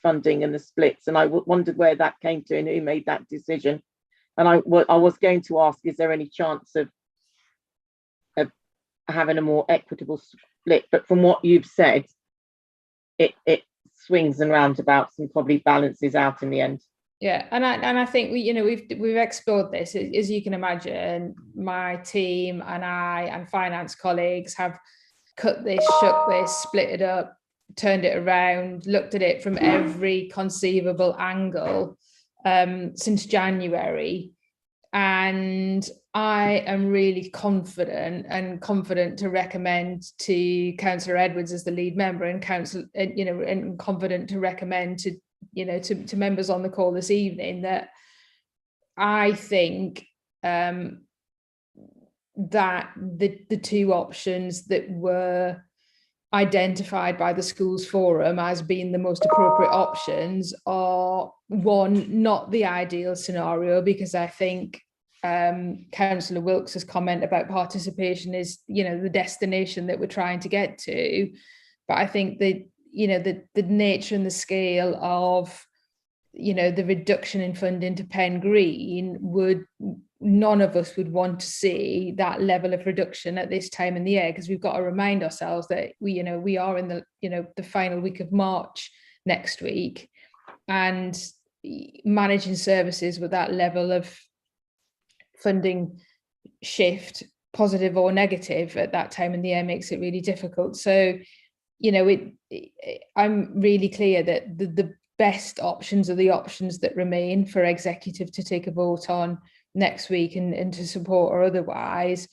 funding and the splits, and I wondered where that came to and who made that decision. And I was going to ask, is there any chance of having a more equitable split? But from what you've said, it swings and roundabouts and probably balances out in the end. Yeah, and I think we've explored this. As you can imagine, my team and I and finance colleagues have cut this, shook this, split it up, turned it around, looked at it from every conceivable angle since January. And I am really confident to recommend to Councillor Edwards as the lead member, and and confident to recommend to members on the call this evening that I think that the two options that were identified by the schools forum as being the most appropriate options are, one, not the ideal scenario, because I think Councillor Wilkes's comment about participation is the destination that we're trying to get to, but I think that the nature and the scale of the reduction in funding to Pen Green none of us would want to see that level of reduction at this time in the year, because we've got to remind ourselves that we are in the final week of March next week, and managing services with that level of funding shift, positive or negative, at that time in the year makes it really difficult. So I'm really clear that the best options are the options that remain for executive to take a vote on next week and to support or otherwise.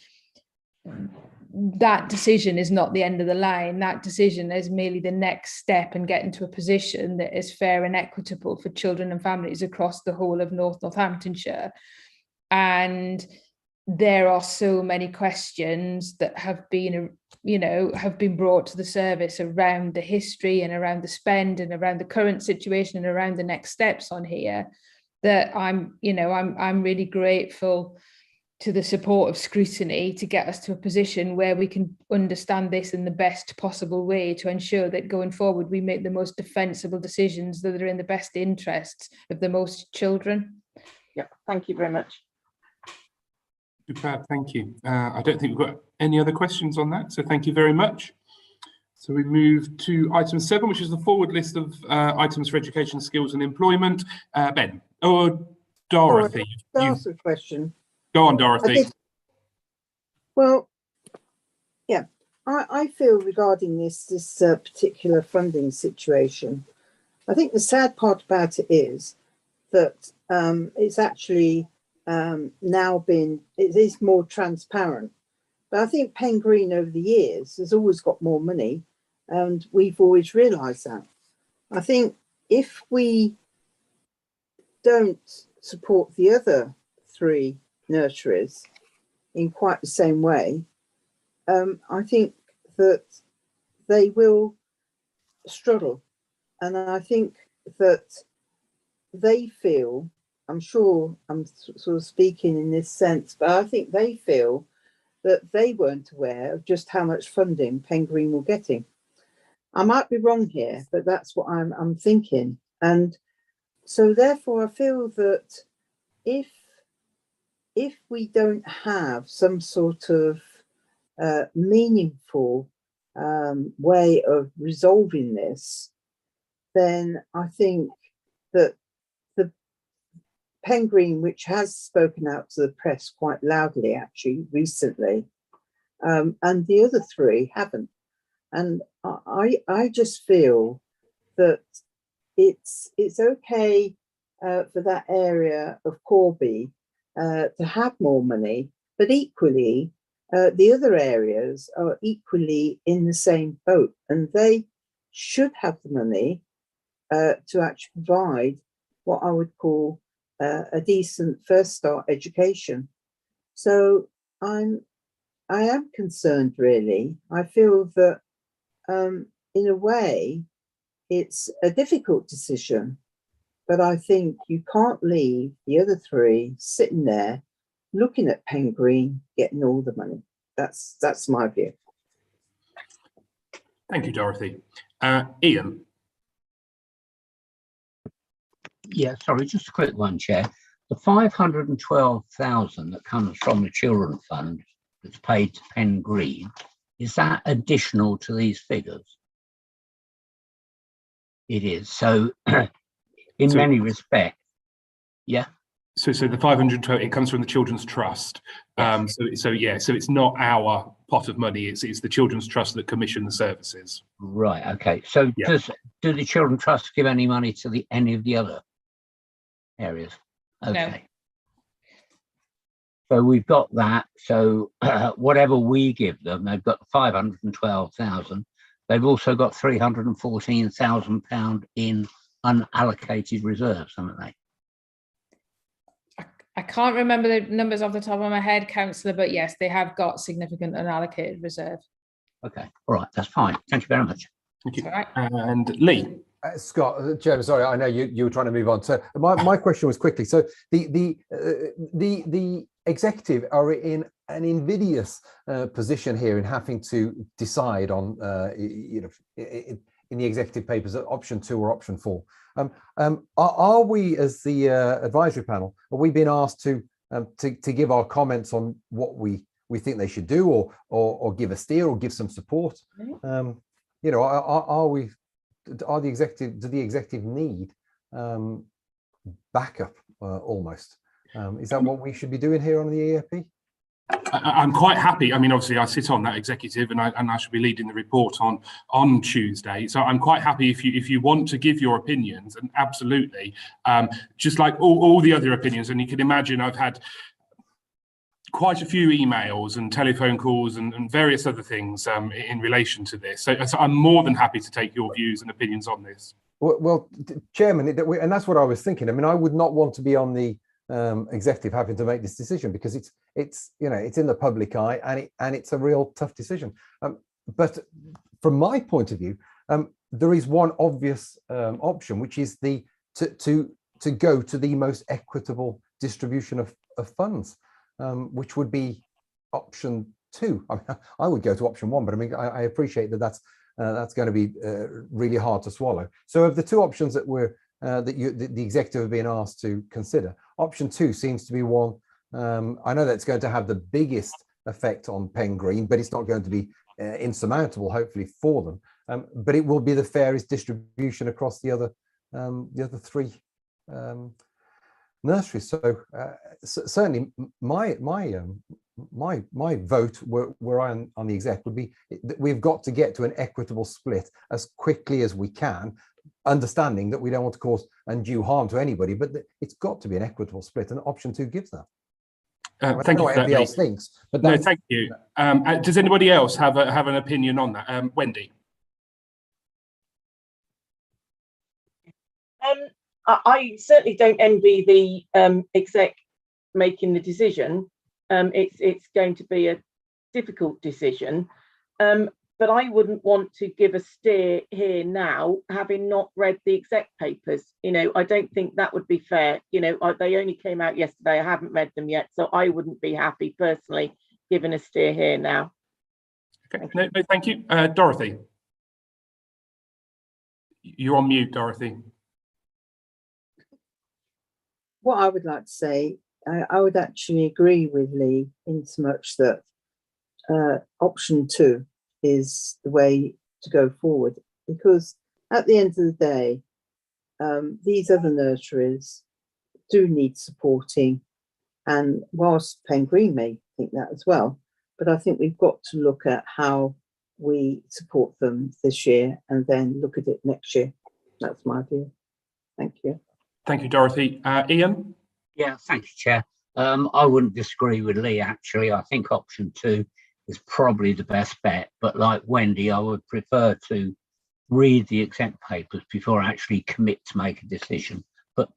that decision is not the end of the line. That decision is merely the next step in getting to a position that is fair and equitable for children and families across the whole of Northamptonshire. And there are so many questions that have been, have been brought to the service around the history and around the spend and around the current situation and around the next steps on here, that I'm really grateful to the support of scrutiny to get us to a position where we can understand this in the best possible way to ensure that going forward we make the most defensible decisions that are in the best interests of the most children. Yeah, thank you very much. Superb, thank you. I don't think we've got any other questions on that, so thank you very much. So we move to item 7, which is the forward list of items for education, skills and employment. Ben, or Dorothy. That's a question. Go on, Dorothy. Well, yeah, I feel regarding this particular funding situation, I think the sad part about it is that it's actually it is more transparent. But I think Pen Green over the years has always got more money, and we've always realised that. I think if we don't support the other 3 nurseries in quite the same way, I think that they will struggle. And I think that they feel, I'm sure I'm sort of speaking in this sense, but I think they feel that they weren't aware of just how much funding Pen Green were getting. I might be wrong here, but that's what I'm thinking. And so therefore I feel that if we don't have some sort of meaningful way of resolving this, then I think that the Pen Green, which has spoken out to the press quite loudly actually recently, and the other 3 haven't. And I just feel that it's okay for that area of Corby to have more money, but equally the other areas are equally in the same boat, and they should have the money to actually provide what I would call a decent first start education. So I am concerned, really. I feel that in a way it's a difficult decision, but I think you can't leave the other 3 sitting there looking at Pen Green getting all the money. That's my view. Thank you, Dorothy. Ian. Yeah, sorry, just a quick one, Chair. The 512,000 that comes from the Children Fund that's paid to Pen Green, is that additional to these figures? It is. So in many respects, yeah. So the 512, it comes from the Children's Trust. Yes. So it's not our pot of money. It's the Children's Trust that commission the services. Right. Okay. So yeah. Do the Children's Trust give any money to any of the other areas? Okay. No. So we've got that. So whatever we give them, they've got 512,000. They've also got £314,000 in unallocated reserves, haven't they? I can't remember the numbers off the top of my head, Councillor, but yes, they have got significant unallocated reserve. Okay, all right, that's fine. Thank you very much. Thank you. Right. And Lee. Scott, Chairman, sorry, I know you were trying to move on. So my question was quickly. So the executive are in an invidious position here in having to decide on, in the executive papers, option 2 or option 4. Are we, as the advisory panel, are we being asked to give our comments on what we think they should do, or give a steer, or give some support? Are the executive need backup almost? Is that what we should be doing here on the EAP? I'm quite happy. I mean, obviously, I sit on that executive, and I should be leading the report on Tuesday. So I'm quite happy if you want to give your opinions, and absolutely, just like all the other opinions. And you can imagine, I've had quite a few emails and telephone calls and various other things in relation to this. So I'm more than happy to take your views and opinions on this. Well, Chairman, and that's what I was thinking. I mean, I would not want to be on the executive having to make this decision, because it's you know, it's in the public eye, and it's a real tough decision. But from my point of view, there is one obvious option, which is to go to the most equitable distribution of funds, which would be option 2. I mean, I would go to option 1, but I mean, I appreciate that that's going to be really hard to swallow. So of the 2 options that the executive have been asked to consider, option 2 seems to be one. I know that's going to have the biggest effect on Pen Green, but it's not going to be insurmountable, hopefully, for them. But it will be the fairest distribution across the other 3 nurseries. So certainly my vote, were I on the exec, would be that we've got to get to an equitable split as quickly as we can, understanding that we don't want to cause undue harm to anybody, but it's got to be an equitable split, and option 2 gives that. Thank you for that. Everybody else thinks, but no, thank you. Does anybody else have an opinion on that? Wendy? I certainly don't envy the exec making the decision. It's going to be a difficult decision, but I wouldn't want to give a steer here now, having not read the exec papers. You know, I don't think that would be fair. You know, they only came out yesterday. I haven't read them yet, so I wouldn't be happy personally giving a steer here now. Okay, no, thank you. Dorothy? You're on mute, Dorothy. What I would like to say, I would actually agree with Lee in so much that option 2 is the way to go forward, because at the end of the day, these other nurseries do need supporting, and whilst Pen Green may think that as well, but I think we've got to look at how we support them this year and then look at it next year. That's my view. Thank you. Thank you, Dorothy. Ian? Yeah, thank you, Chair. I wouldn't disagree with Lee, actually. I think option 2 is probably the best bet, but like Wendy, I would prefer to read the exec papers before I actually commit to make a decision. But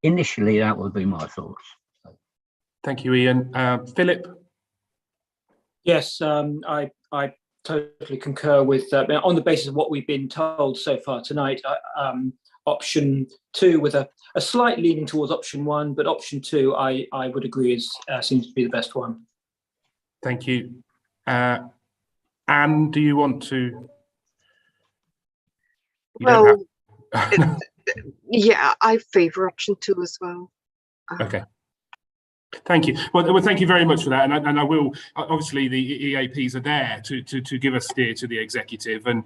initially, that would be my thoughts. Thank you, Ian. Philip? Yes, I totally concur with on the basis of what we've been told so far tonight. Option 2 with a slight leaning towards option 1, but option 2 I would agree seems to be the best one. Thank you. Anne, do you want to? Well, yeah, I favour option 2 as well. Okay. Thank you. Well, thank you very much for that. And I will, obviously, the EAPs are there to give a steer to the executive. And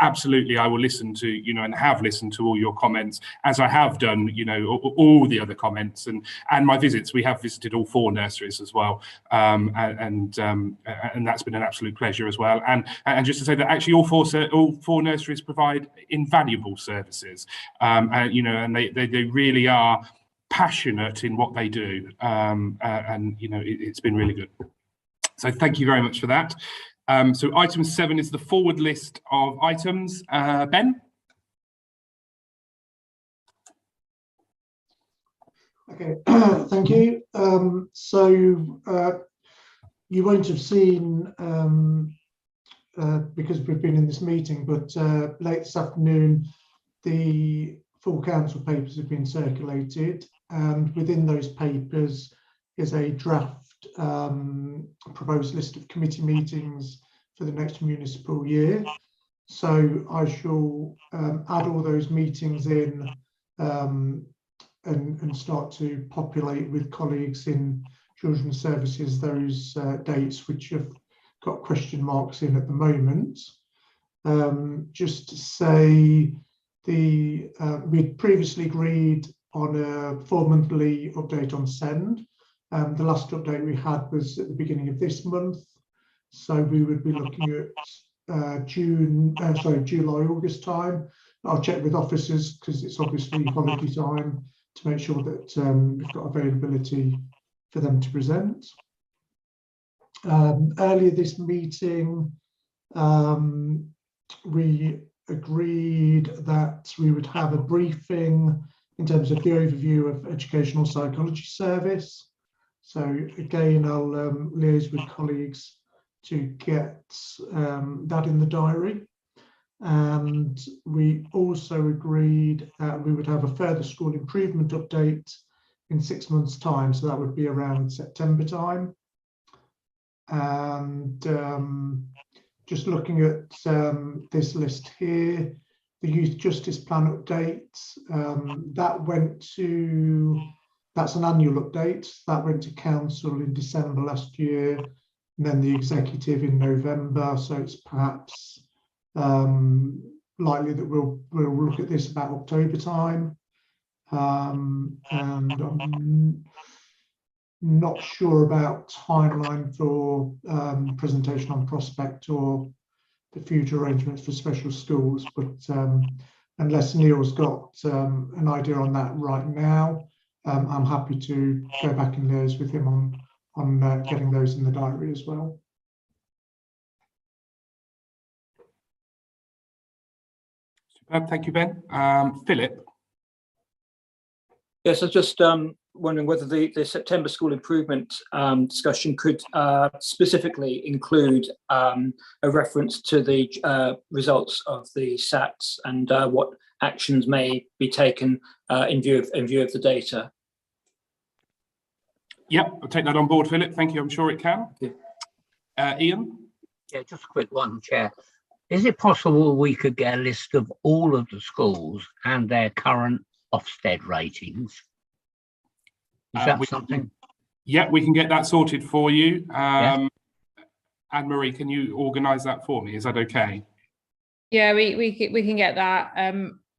absolutely, I will listen to, and have listened to all your comments, as I have done, all the other comments and my visits. We have visited all 4 nurseries as well. And that's been an absolute pleasure as well. And just to say that actually all four nurseries provide invaluable services. And they really are passionate in what they do, and it's been really good. So thank you very much for that. So item 7 is the forward list of items. Ben? Okay, thank you. So you won't have seen, because we've been in this meeting, but late this afternoon, the full council papers have been circulated, and within those papers is a draft proposed list of committee meetings for the next municipal year. So I shall add all those meetings in and start to populate with colleagues in children's services those dates which have got question marks in at the moment. Just to say, we'd previously agreed on a 4-monthly update on SEND. The last update we had was at the beginning of this month, so we would be looking at July, August time. I'll check with officers because it's obviously holiday time to make sure that we've got availability for them to present. Earlier this meeting, we agreed that we would have a briefing in terms of the overview of Educational Psychology Service. So again, I'll liaise with colleagues to get that in the diary. And we also agreed that we would have a further school improvement update in 6 months' time. So that would be around September time. And just looking at this list here, the Youth Justice Plan update, that's an annual update. That went to Council in December last year, and then the Executive in November. So it's perhaps likely that we'll look at this about October time. And I'm not sure about timeline for presentation on prospect or the future arrangements for special schools, but unless Neil's got an idea on that right now, I'm happy to go back and liaise with him on getting those in the diary as well. Superb, thank you, Ben. Philip. Yes, I was just wondering whether the September school improvement discussion could specifically include a reference to the results of the SATs and what actions may be taken in view of the data. Yep, I'll take that on board, Philip. Thank you. I'm sure it can. Ian? Yeah, just a quick one, Chair. Is it possible we could get a list of all of the schools and their current Ofsted ratings? Is that something? Yeah, we can get that sorted for you. Anne-Marie, can you organise that for me? Is that okay? Yeah, we can get that,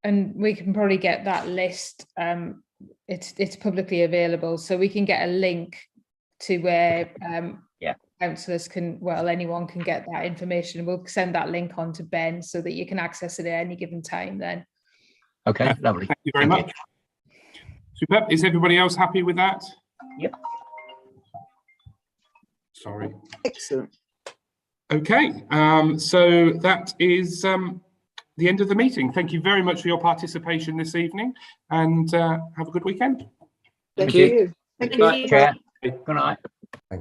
and we can probably get that list. It's publicly available, so we can get a link to where councillors can, well, anyone can get that information. We'll send that link on to Ben so that you can access it at any given time then. Okay, lovely. Thank you very much. Superb. Is everybody else happy with that? Yep. Sorry. Excellent. Okay, so that is the end of the meeting. Thank you very much for your participation this evening, and have a good weekend. Thank you. Thank you. Chair. Good night.